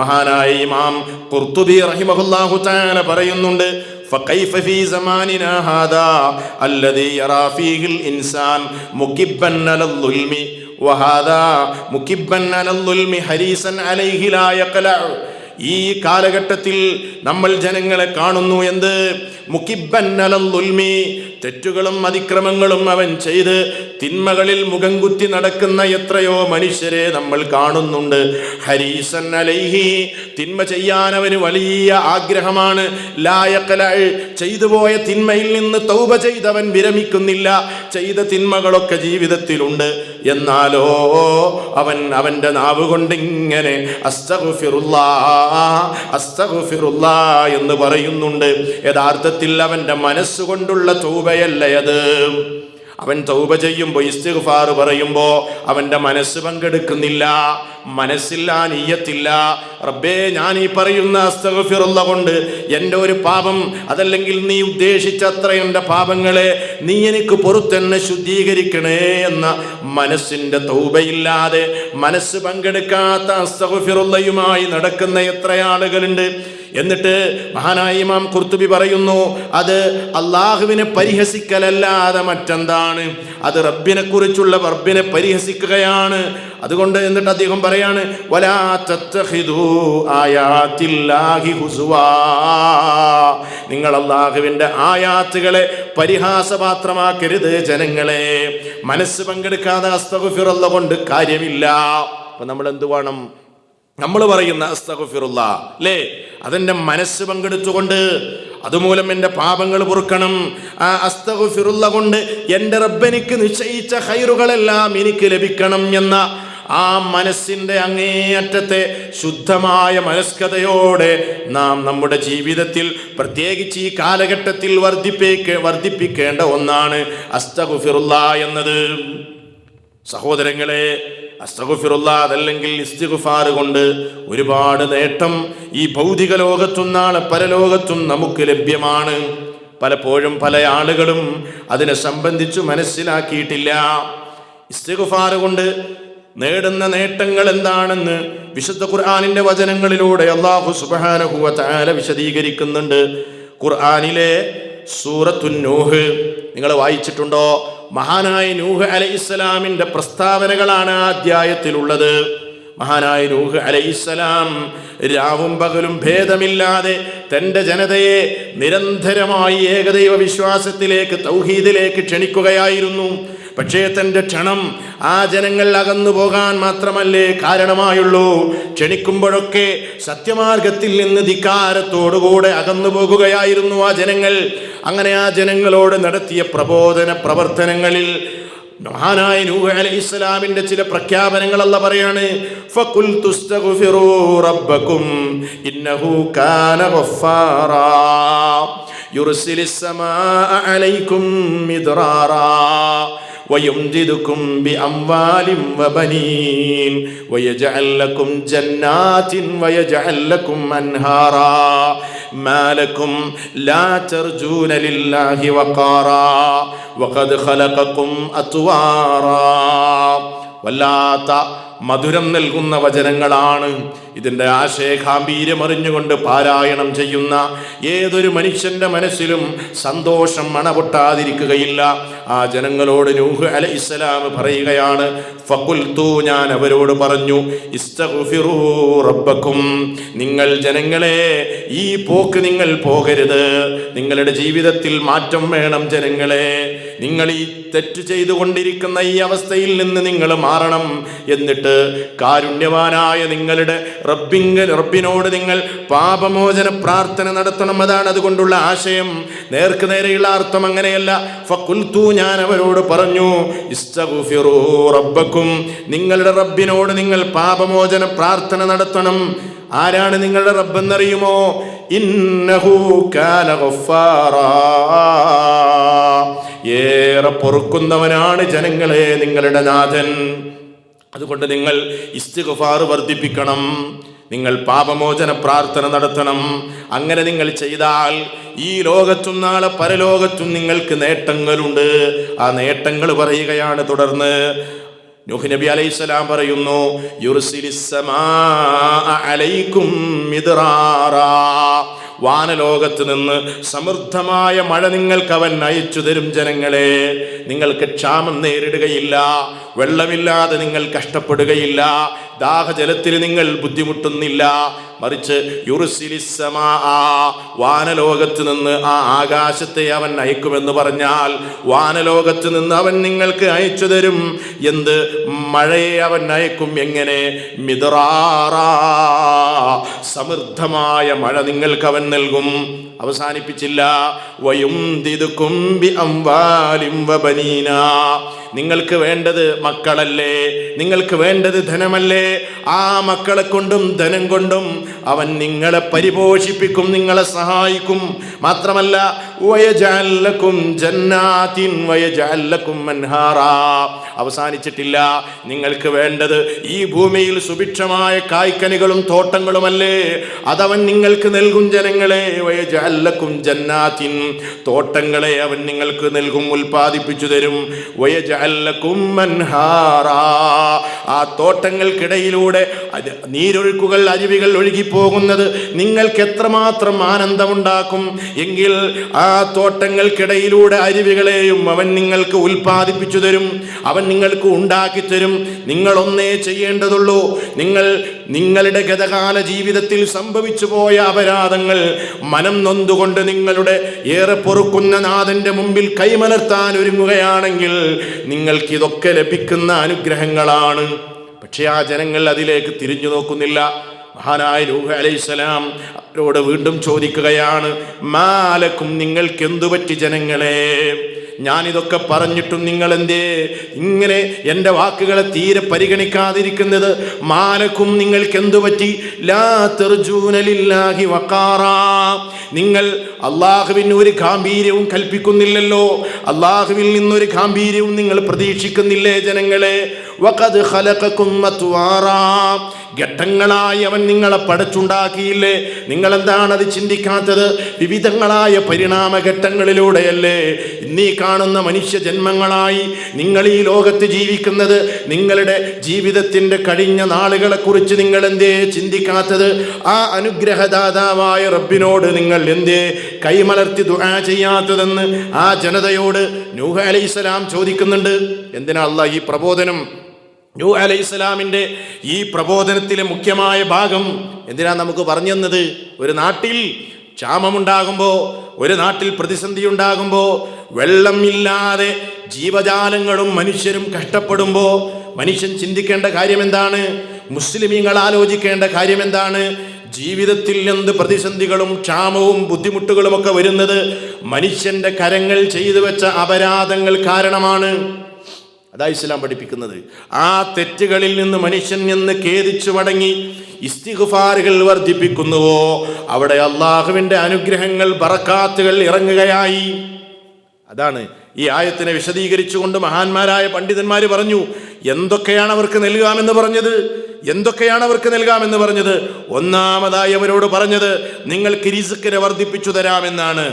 മഹാനായ ഇമാം ഖുർത്തുബി റഹിമഹുല്ലാഹു തആല പറയുന്നുണ്ട്, فكيف في زماننا هذا الذي يرى فيه الإنسان مكبا على الظلم وهذا مكبا على الظلم حريصا عليه لا يقلع. ഈ കാലഘട്ടത്തിൽ നമ്മൾ ജനങ്ങളെ കാണുന്നു എന്ത്? മുകിബ്ബൻ അലൽ ദുൽമി, തെറ്റുകളും അതിക്രമങ്ങളും അവൻ ചെയ്ത് തിന്മകളിൽ മുഖം കുത്തി നടക്കുന്ന എത്രയോ മനുഷ്യരെ നമ്മൾ കാണുന്നുണ്ട്. ഹരീസൻ അലൈഹി, തിന്മ ചെയ്യാൻ അവന് വലിയ ആഗ്രഹമാണ്. ലായഖല, ചെയ്തുപോയ തിന്മയിൽ നിന്ന് തൗബ ചെയ്തവൻ വിരമിക്കുന്നില്ല. ചെയ്ത തിന്മകളൊക്കെ ജീവിതത്തിലുണ്ട്. എന്നാലോ അവൻ്റെ നാവ് കൊണ്ട് ഇങ്ങനെ അസ്തഗ്ഫിറുല്ലാഹ് അസ്തഗ്ഫിറുല്ലാഹ് എന്ന് പറയുന്നുണ്ട്. യഥാർത്ഥത്തിൽ അവൻ്റെ മനസ്സുകൊണ്ടുള്ള തൗബയല്ല അത്. അവൻ തൗബ ചെയ്യുമ്പോൾ, ഇസ്തിഗ്ഫാർ പറയുമ്പോൾ അവൻ്റെ മനസ്സ് പങ്കെടുക്കുന്നില്ല, മനസ്സില്ല, നീയത്തില്ല. റബ്ബേ, ഞാൻ ഈ പറയുന്ന അസ്തഗ്ഫിറുല്ലാ കൊണ്ട് എൻ്റെ ഒരു പാപം, അതല്ലെങ്കിൽ നീ ഉദ്ദേശിച്ചത്ര എൻ്റെ പാപങ്ങളെ നീ എനിക്ക് പുറത്തെന്നെ ശുദ്ധീകരിക്കണേ എന്ന മനസ്സിൻ്റെ തൗബയില്ലാതെ, മനസ്സ് പങ്കെടുക്കാത്ത അസ്തഗ്ഫിറുല്ലയുമായി നടക്കുന്ന എത്ര ആളുകളുണ്ട്. എന്നിട്ട് മഹാനായ ഇമാം ഖുർത്തുബി പറയുന്നു, അത് അള്ളാഹുവിനെ പരിഹസിക്കലല്ലാതെ മറ്റെന്താണ്? അത് റബ്ബിനെ കുറിച്ചുള്ള റബ്ബിനെ പരിഹസിക്കുകയാണ്. അതുകൊണ്ട് എന്നിട്ട് അദ്ദേഹം പറയാണ്, വലാ തത്തഖിദൂ ആയാത്തില്ലാഹി ഹുസുവാ, നിങ്ങൾ അള്ളാഹുവിൻ്റെ ആയാത്തുകളെ പരിഹാസപാത്രമാക്കരുത് ജനങ്ങളെ. മനസ്സ് പങ്കെടുക്കാതെ അസ്തഗ്ഫിറുല്ലാഹ് കൊണ്ട് കാര്യമില്ല. അപ്പൊ നമ്മൾ എന്ത് വേണം? നമ്മൾ പറയുന്ന അസ്തഗ്ഫിറുല്ലാഹ് അല്ലേ, അതെൻ്റെ മനസ്സ് പങ്കെടുത്തുകൊണ്ട് അതുമൂലം എൻ്റെ പാപങ്ങൾ പൊറുക്കണം. ആ അസ്തഗ്ഫിറുല്ലാഹ് കൊണ്ട് എൻ്റെ റബ്ബെനിക്ക് നിശ്ചയിച്ച ഖൈറുകളെല്ലാം എനിക്ക് ലഭിക്കണം എന്ന ആ മനസ്സിൻ്റെ അങ്ങേയറ്റത്തെ ശുദ്ധമായ മനസ്കതയോടെ നാം നമ്മുടെ ജീവിതത്തിൽ, പ്രത്യേകിച്ച് ഈ കാലഘട്ടത്തിൽ വർദ്ധിപ്പിക്കേണ്ട ഒന്നാണ് അസ്തഗ്ഫിറുല്ലാഹ് എന്നത്. സഹോദരങ്ങളെ, അസ്തഗ്ഫിറുല്ലാഹ് അതല്ലെങ്കിൽ ഇസ്തിഗ്ഫാർ കൊണ്ട് ഒരുപാട് നേട്ടം ഈ ഭൗതിക ലോകത്തും നാളെ പരലോകത്തും നമുക്ക് ലഭ്യമാണ്. പലപ്പോഴും പല ആളുകളും അതിനെ സംബന്ധിച്ചു മനസ്സിലാക്കിയിട്ടില്ല. ഇസ്തിഗ്ഫാർ കൊണ്ട് നേടുന്ന നേട്ടങ്ങൾ എന്താണെന്ന് വിശുദ്ധ ഖുർആനിന്റെ വചനങ്ങളിലൂടെ അല്ലാഹു സുബ്ഹാനഹു വ തആല വിശദീകരിക്കുന്നുണ്ട്. ഖുർആനിലെ സൂറത്തുൻ നൂഹ് നിങ്ങൾ വായിച്ചിട്ടുണ്ടോ? മഹാനായ നൂഹ് അലൈഹിസ്സലാമിന്റെ പ്രസ്താവനകളാണ് ആ അധ്യായത്തിലുള്ളത്. മഹാനായ നൂഹ് അലൈഹിസ്സലാം രാവും പകലും ഭേദമില്ലാതെ തൻ്റെ ജനതയെ നിരന്തരമായി ഏകദൈവ വിശ്വാസത്തിലേക്ക്, തൗഹീദിലേക്ക് ക്ഷണിക്കുകയായിരുന്നു. പക്ഷേ തൻ്റെ ക്ഷണം ആ ജനങ്ങൾ അകന്നു പോകാൻ മാത്രമല്ലേ കാരണമായുള്ളൂ. ക്ഷണിക്കുമ്പോഴൊക്കെ സത്യമാർഗത്തിൽ നിന്ന് ധിക്കാരത്തോടുകൂടെ അകന്നു പോകുകയായിരുന്നു ആ ജനങ്ങൾ. അങ്ങനെ ആ ജനങ്ങളോട് നടത്തിയ പ്രബോധന പ്രവർത്തനങ്ങളിൽ മഹാനായ നൂഹ് അലൈഹിസ്സലാമിന്റെ ചില പ്രഖ്യാപനങ്ങൾ അല്ലാഹു പറയാണ്, ഫഖുൽതു അസ്തഗ്ഫിറൂ റബ്ബക്കും ഇന്നഹു കാന ഗഫാറാ യുർസിലിസ് സമാഅ അലൈക്കും മിദ്റാറാ ويمددكم بأموال وبنين ويجعل لكم جنات ويجعل لكم أنهارا ما لكم لا ترجون لله وقارا وقد خلقكم أطوارا. വല്ലാത്ത മധുരം നൽകുന്ന വചനങ്ങളാണ്. ഇതിൻ്റെ ആശയഗാംഭീര്യം അറിഞ്ഞുകൊണ്ട് പാരായണം ചെയ്യുന്ന ഏതൊരു മനുഷ്യന്റെ മനസ്സിലും സന്തോഷം മണപൊട്ടാതിരിക്കുകയില്ല. ആ ജനങ്ങളോട് നൂഹ് അലൈഹിസ്സലാം പറയുകയാണ്, ഫഖുൽതു, ഞാൻ അവരോട് പറഞ്ഞു, ഇസ്തഗ്ഫിറൂ റബ്ബക്കും, നിങ്ങൾ ജനങ്ങളെ ഈ പോക്ക് നിങ്ങൾ പോകരുത്, നിങ്ങളുടെ ജീവിതത്തിൽ മാറ്റം വേണം ജനങ്ങളെ. നിങ്ങൾ ഈ തെറ്റ് ചെയ്തുകൊണ്ടിരിക്കുന്ന ഈ അവസ്ഥയിൽ നിന്ന് നിങ്ങൾ മാറണം. എന്നിട്ട് കാരുണ്യവാനായ നിങ്ങളുടെ റബ്ബിനോട് നിങ്ങൾ പാപമോചന പ്രാർത്ഥന നടത്തണം. അതാണ് അതുകൊണ്ടുള്ള ആശയം. നേർക്ക് നേരെയുള്ള അർത്ഥം അങ്ങനെയല്ല. ഫഖുൽതു, ഞാൻ അവരോട് പറഞ്ഞു, ഇസ്തഗ്ഫിറൂ റബ്ബക്കും, നിങ്ങളുടെ റബ്ബിനോട് നിങ്ങൾ പാപമോചന പ്രാർത്ഥന നടത്തണം. ആരാണ് നിങ്ങളുടെ റബ്ബെന്നറിയുമോ? ഇന്നഹു കാന ഗഫാറാ, ഏറെ പൊറുക്കുന്നവനാണ് ജനങ്ങളെ നിങ്ങളുടെ നാഥൻ. അതുകൊണ്ട് നിങ്ങൾ ഇസ്തിഗ്ഫാർ വർദ്ധിപ്പിക്കണം, നിങ്ങൾ പാപമോചന പ്രാർത്ഥന നടത്തണം. അങ്ങനെ നിങ്ങൾ ചെയ്താൽ ഈ ലോകത്തും നാളെ പരലോകത്തും നിങ്ങൾക്ക് നേട്ടങ്ങളുണ്ട്. ആ നേട്ടങ്ങൾ പറയുകയാണ്. തുടർന്ന് നൂഹ് നബി അലൈഹിസ്സലാം പറയുന്നു, യുർസിലിസ്സമാഅ അലൈക്കും മിദ്റാറാ, വാനലോകത്ത് നിന്ന് സമൃദ്ധമായ മഴ നിങ്ങൾക്ക് അവൻ അയച്ചു തരും. ജനങ്ങളെ, നിങ്ങൾക്ക് ക്ഷാമം നേരിടുകയില്ല, വെള്ളമില്ലാതെ നിങ്ങൾ കഷ്ടപ്പെടുകയില്ല, ദാഹജലത്തിൽ നിങ്ങൾ ബുദ്ധിമുട്ടുന്നില്ല. മറിച്ച് യുർസിലിസ്സമാഅ, വാനലോകത്ത് നിന്ന് ആ ആകാശത്തെ അവൻ അയക്കുമെന്ന് പറഞ്ഞാൽ വാനലോകത്ത് നിന്ന് അവൻ നിങ്ങൾക്ക് അയച്ചു തരും. എന്ത്? മഴയെ അവൻ അയക്കും. എങ്ങനെ? മിദ്റാറാ, സമൃദ്ധമായ മഴ നിങ്ങൾക്ക് അവൻ നൽകും. അവസാനിപ്പിച്ചില്ല, വയുംദിദുകും ബിഅംവാലിൻ വബനീന, നിങ്ങൾക്ക് വേണ്ടത് മക്കളല്ലേ, നിങ്ങൾക്ക് വേണ്ടത് ധനമല്ലേ, ആ മക്കളെ കൊണ്ടും ധനം കൊണ്ടും അവൻ നിങ്ങളെ പരിപോഷിപ്പിക്കും, നിങ്ങളെ സഹായിക്കും. മാത്രമല്ല വയജഅൽ ലക്കും ജന്നാത്തിൻ വയജഅൽ ലക്കും അൻഹാറാ, അവസാനിച്ചിട്ടില്ല. നിങ്ങൾക്ക് വേണ്ടത് ഈ ഭൂമിയിൽ സുഭിക്ഷമായ കായ്ക്കനികളും തോട്ടങ്ങളുമല്ലേ, അതവൻ നിങ്ങൾക്ക് നൽകും. ജനങ്ങളെ, വയജഅൽ ലക്കും ജന്നാത്തിൻ, തോട്ടങ്ങളെ അവൻ നിങ്ങൾക്ക് നൽകും, ഉൽപ്പാദിപ്പിച്ചു തരും. വയജഅൽ ലക്കും അൻഹാറാ, ആ തോട്ടങ്ങൾക്കിടയിലൂടെ നീരൊഴുക്കുകൾ, അരുവികൾ ഒഴുകിപ്പോകുന്നത് നിങ്ങൾക്ക് എത്രമാത്രം ആനന്ദമുണ്ടാക്കും എങ്കിൽ ആ തോട്ടങ്ങൾക്കിടയിലൂടെ അരുവികളെയും അവൻ നിങ്ങൾക്ക് ഉൽപ്പാദിപ്പിച്ചു തരും, അവൻ നിങ്ങൾക്ക് ഉണ്ടാക്കി തരും. നിങ്ങളൊന്നേ ചെയ്യേണ്ടതുള്ളൂ. നിങ്ങളുടെ ഗതകാല ജീവിതത്തിൽ സംഭവിച്ചു പോയ അപരാധങ്ങൾ മനം നൊന്തുകൊണ്ട് നിങ്ങളുടെ ഏറെ പൊറുക്കുന്ന നാഥന്റെ മുമ്പിൽ കൈമലർത്താൻ ഒരുങ്ങുകയാണെങ്കിൽ നിങ്ങൾക്കിതൊക്കെ ലഭിക്കുന്ന അനുഗ്രഹങ്ങളാണ്. പക്ഷെ ആ ജനങ്ങൾ അതിലേക്ക് തിരിഞ്ഞു നോക്കുന്നില്ല. മഹാനായ നൂഹ് അലൈഹിസ്സലാം അവരോട് വീണ്ടും ചോദിക്കുകയാണ്, മാലക്കും, നിങ്ങൾക്ക് എന്തു പറ്റി ജനങ്ങളെ? ഞാനിതൊക്കെ പറഞ്ഞിട്ടും നിങ്ങൾ എന്തേ ഇങ്ങനെ എൻ്റെ വാക്കുകളെ തീരെ പരിഗണിക്കാതിരിക്കുന്നത്? മാലക്കും, നിങ്ങൾക്ക് എന്തു പറ്റി? ലാ തർജൂന ലില്ലാഹി വഖാറാ, നിങ്ങൾ അള്ളാഹുവിന് ഒരു ഗാംഭീര്യവും കൽപ്പിക്കുന്നില്ലല്ലോ, അള്ളാഹുവിൽ നിന്നൊരു ഗാംഭീര്യവും നിങ്ങൾ പ്രതീക്ഷിക്കുന്നില്ലേ ജനങ്ങളെ? വഖദ് ഖലഖകും അത്വാറാ, ഘട്ടങ്ങളായി അവൻ നിങ്ങളെ പടച്ചുണ്ടാക്കിയില്ലേ? നിങ്ങളെന്താണ് അത് ചിന്തിക്കാത്തത്? വിവിധങ്ങളായ പരിണാമഘട്ടങ്ങളിലൂടെയല്ലേ ഇന്നീ കാണുന്ന മനുഷ്യ ജന്മങ്ങളായി നിങ്ങൾ ഈ ലോകത്ത് ജീവിക്കുന്നത്. നിങ്ങളുടെ ജീവിതത്തിൻ്റെ കഴിഞ്ഞ നാളുകളെക്കുറിച്ച് നിങ്ങൾ എന്തേ ചിന്തിക്കാത്തത്? ആ അനുഗ്രഹദാതാവായ റബ്ബിനോട് നിങ്ങൾ എന്തേ കൈമലർത്തി ദുആ ചെയ്യാത്തതെന്ന് ആ ജനതയോട് നൂഹ് അലൈഹിസ്സലാം ചോദിക്കുന്നുണ്ട്. എന്തിനാ അല്ലാഹ് ഈ പ്രബോധനം, നൂഹ് അലൈഹിസ്സലാമിൻ്റെ ഈ പ്രബോധനത്തിലെ മുഖ്യമായ ഭാഗം എന്തിനാ നമുക്ക് പറഞ്ഞു തന്നത്? ഒരു നാട്ടിൽ ക്ഷാമമുണ്ടാകുമ്പോൾ, ഒരു നാട്ടിൽ പ്രതിസന്ധി ഉണ്ടാകുമ്പോൾ, വെള്ളമില്ലാതെ ജീവജാലങ്ങളും മനുഷ്യരും കഷ്ടപ്പെടുമ്പോൾ മനുഷ്യൻ ചിന്തിക്കേണ്ട കാര്യം എന്താണ്? മുസ്ലിമീങ്ങൾ ആലോചിക്കേണ്ട കാര്യം എന്താണ്? ജീവിതത്തിൽ എന്ത് പ്രതിസന്ധികളും ക്ഷാമവും ബുദ്ധിമുട്ടുകളുമൊക്കെ വരുന്നത് മനുഷ്യന്റെ കരങ്ങൾ ചെയ്തു വെച്ച അപരാധങ്ങൾ കാരണമാണ്. അതാ ഇസ്ലാം പഠിപ്പിക്കുന്നത്. ആ തെറ്റുകളിൽ നിന്ന് മനുഷ്യൻ എന്ന് ഖേദിച്ചു മടങ്ങി ഇസ്തിഗ്ഫാറുകൾ വർദ്ധിപ്പിക്കുന്നുവോ അവിടെ അള്ളാഹുവിൻ്റെ അനുഗ്രഹങ്ങൾ, ബറക്കാത്തുകൾ ഇറങ്ങുകയായി. അതാണ് ഈ ആയത്തിനെ വിശദീകരിച്ചുകൊണ്ട് മഹാന്മാരായ പണ്ഡിതന്മാർ പറഞ്ഞു, എന്തൊക്കെയാണ് അവർക്ക് നൽകാമെന്ന് പറഞ്ഞത്? എന്തൊക്കെയാണ് അവർക്ക് നൽകാമെന്ന് പറഞ്ഞത്? ഒന്നാമതായി അവരോട് പറഞ്ഞത് നിങ്ങൾക്ക് റിസ്കിനെ വർദ്ധിപ്പിച്ചു തരാമെന്നാണ്.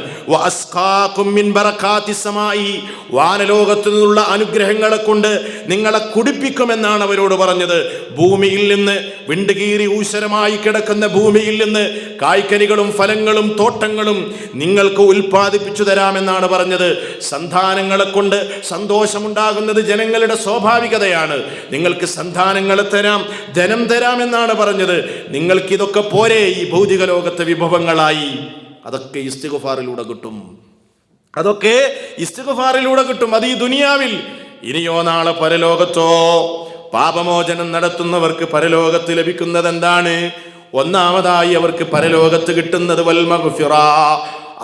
വാനലോകത്തു നിന്നുള്ള അനുഗ്രഹങ്ങളെ കൊണ്ട് നിങ്ങളെ കുടിപ്പിക്കുമെന്നാണ് അവരോട് പറഞ്ഞത്. ഭൂമിയിൽ നിന്ന് വിണ്ടുകീറി ഊശ്വരമായി കിടക്കുന്ന ഭൂമിയിൽ നിന്ന് കായ്ക്കനികളും ഫലങ്ങളും തോട്ടങ്ങളും നിങ്ങൾക്ക് ഉൽപ്പാദിപ്പിച്ചു തരാമെന്നാണ് പറഞ്ഞത്. സന്താനങ്ങളെ കൊണ്ട് സന്തോഷമുണ്ടാകുന്നത് ജനങ്ങളുടെ സ്വാഭാവികതയാണ്. നിങ്ങൾക്ക് സന്താനങ്ങളെ തരാം, ധനം തരാമെന്നാണ് പറഞ്ഞത്. നിങ്ങൾക്കിതൊക്കെ പോരെ ഈ ഭൗതിക ലോകത്തെ വിഭവങ്ങളായി? അതൊക്കെ ഇസ്തിഗ്ഫാറിലൂടെ കിട്ടും. അതൊക്കെ ഇസ്തിഗ്ഫാറിലൂടെ കിട്ടും. അത് ഈ ദുനിയാവിൽ. ഇനിയോ നാളെ പരലോകത്തോ? പാപമോചനം നടത്തുന്നവർക്ക് പരലോകത്ത് ലഭിക്കുന്നത് എന്താണ്? ഒന്നാമതായി അവർക്ക് പരലോകത്ത് കിട്ടുന്നത് വൽ മഗ്ഫിറ,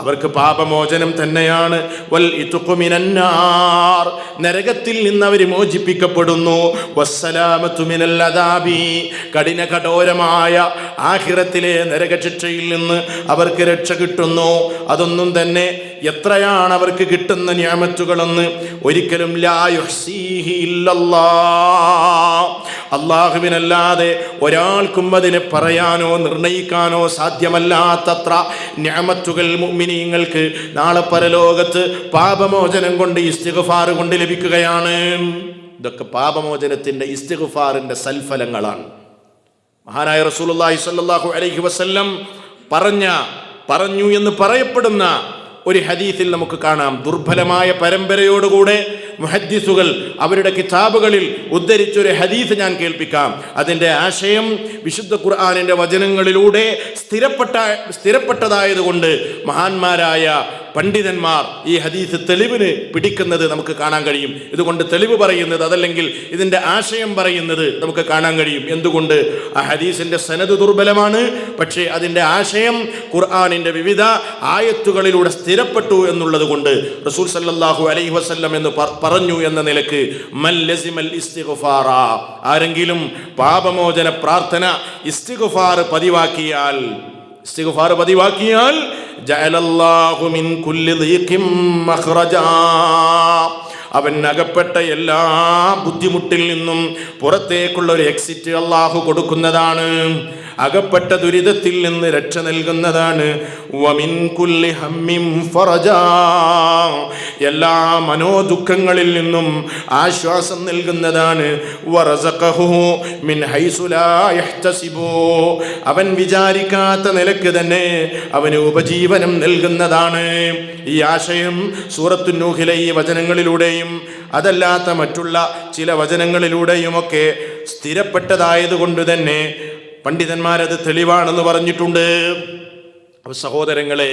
അവർക്ക് പാപമോചനം തന്നെയാണ്. വൽ ഇത്ഖു മിനന്നാർ, നരകത്തിൽ നിന്ന് അവർ മോചിപ്പിക്കപ്പെടുന്നു. വസ്സലാമത്തു മിനൽ അദാബി, കഠിന കഠോരമായ ആഖിറത്തിലെ നരകശിക്ഷയിൽ നിന്ന് അവർക്ക് രക്ഷ കിട്ടുന്നു. അതൊന്നും തന്നെ എത്രയാണ് അവർക്ക് കിട്ടുന്ന നിഅമത്തുകളെന്ന് ഒരിക്കലും ലാ യുഹ്സീഹി ഇല്ലല്ലാഹ്, അല്ലാഹുവിനല്ലാതെ ഒരാൾക്കും അതിനെ പറയാനോ നിർണയിക്കാനോ സാധ്യമല്ലാത്തത്ര നിഅമത്തുകൾ മുഅ്മിനീങ്ങൾക്ക് നാളെ പരലോകത്ത് പാപമോചനം കൊണ്ട് ഇസ്തിഗ്ഫാർ കൊണ്ട് ലഭിക്കുകയാണ്. ഇതൊക്കെ പാപമോചനത്തിന്റെ ഇസ്തിഗ്ഫാറിന്റെ സൽഫലങ്ങളാണ്. മഹാനായ റസൂലുള്ളാഹി സ്വല്ലല്ലാഹു അലൈഹി വസല്ലം പറഞ്ഞു എന്ന് പറയപ്പെടുന്ന ഒരു ഹദീസിൽ നമുക്ക് കാണാം. ദുർബലമായ പരമ്പരയോടുകൂടെ മുഹദ്ദിസുകൾ അവരുടെ കിതാബുകളിൽ ഉദ്ധരിച്ചൊരു ഹദീസ് ഞാൻ കേൾപ്പിക്കാം. അതിൻ്റെ ആശയം വിശുദ്ധ ഖുർആനിൻ്റെ വചനങ്ങളിലൂടെ സ്ഥിരപ്പെട്ടതായതുകൊണ്ട് മഹാന്മാരായ പണ്ഡിതന്മാർ ഈ ഹദീസ് തെളിവിന് പിടിക്കുന്നത് നമുക്ക് കാണാൻ കഴിയും. ഇതുകൊണ്ട് തെളിവ് പറയുന്നത്, അതല്ലെങ്കിൽ ഇതിൻ്റെ ആശയം പറയുന്നത് നമുക്ക് കാണാൻ കഴിയും. എന്തുകൊണ്ട്? ആ ഹദീസിൻ്റെ സനദ് ദുർബലമാണ്, പക്ഷേ അതിൻ്റെ ആശയം ഖുർആനിൻ്റെ വിവിധ ആയത്തുകളിലൂടെ സ്ഥിരപ്പെട്ടു എന്നുള്ളത് കൊണ്ട് റസൂൽ സല്ലല്ലാഹു അലൈഹി വസല്ലം എന്ന് പറഞ്ഞു എന്ന നിലക്ക് മൻ ലസിമൽ ഇസ്തിഗ്ഫാറ, ആരെങ്കിലും പാപമോചന പ്രാർത്ഥന ഇസ്തിഗ്ഫാർ പതിവാക്കിയാൽ ജഅലല്ലാഹു മിൻ കുല്ലി ദീഖിൻ മഖ്റജാ, അവൻ അകപ്പെട്ട എല്ലാ ബുദ്ധിമുട്ടിൽ നിന്നും പുറത്തേക്കുള്ള ഒരു എക്സിറ്റ് അല്ലാഹു കൊടുക്കുന്നതാണ്. അകപ്പെട്ട ദുരിതത്തിൽ നിന്ന് രക്ഷ നൽകുന്നതാണ്. വമിൻ കുല്ലി ഹമ്മിൻ ഫറജാ, എല്ലാ മനോദുഃഖങ്ങളിൽ നിന്നും ആശ്വാസം നൽകുന്നതാണ്. വറസഖഹു മിൻ ഹൈസു ലാ യഹ്തസിബു, അവൻ വിചാരിക്കാത്ത നിലക്ക് തന്നെ അവന് ഉപജീവനം നൽകുന്നതാണ്. ഈ ആശയം സൂറത്തു നൂഹിലെ ഈ വചനങ്ങളിലൂടെയും അതല്ലാത്ത മറ്റുള്ള ചില വചനങ്ങളിലൂടെയുമൊക്കെ സ്ഥിരപ്പെട്ടതായതുകൊണ്ട് തന്നെ പണ്ഡിതന്മാരത് തെളിവാണെന്ന് പറഞ്ഞിട്ടുണ്ട്. അപ്പോൾ സഹോദരങ്ങളെ,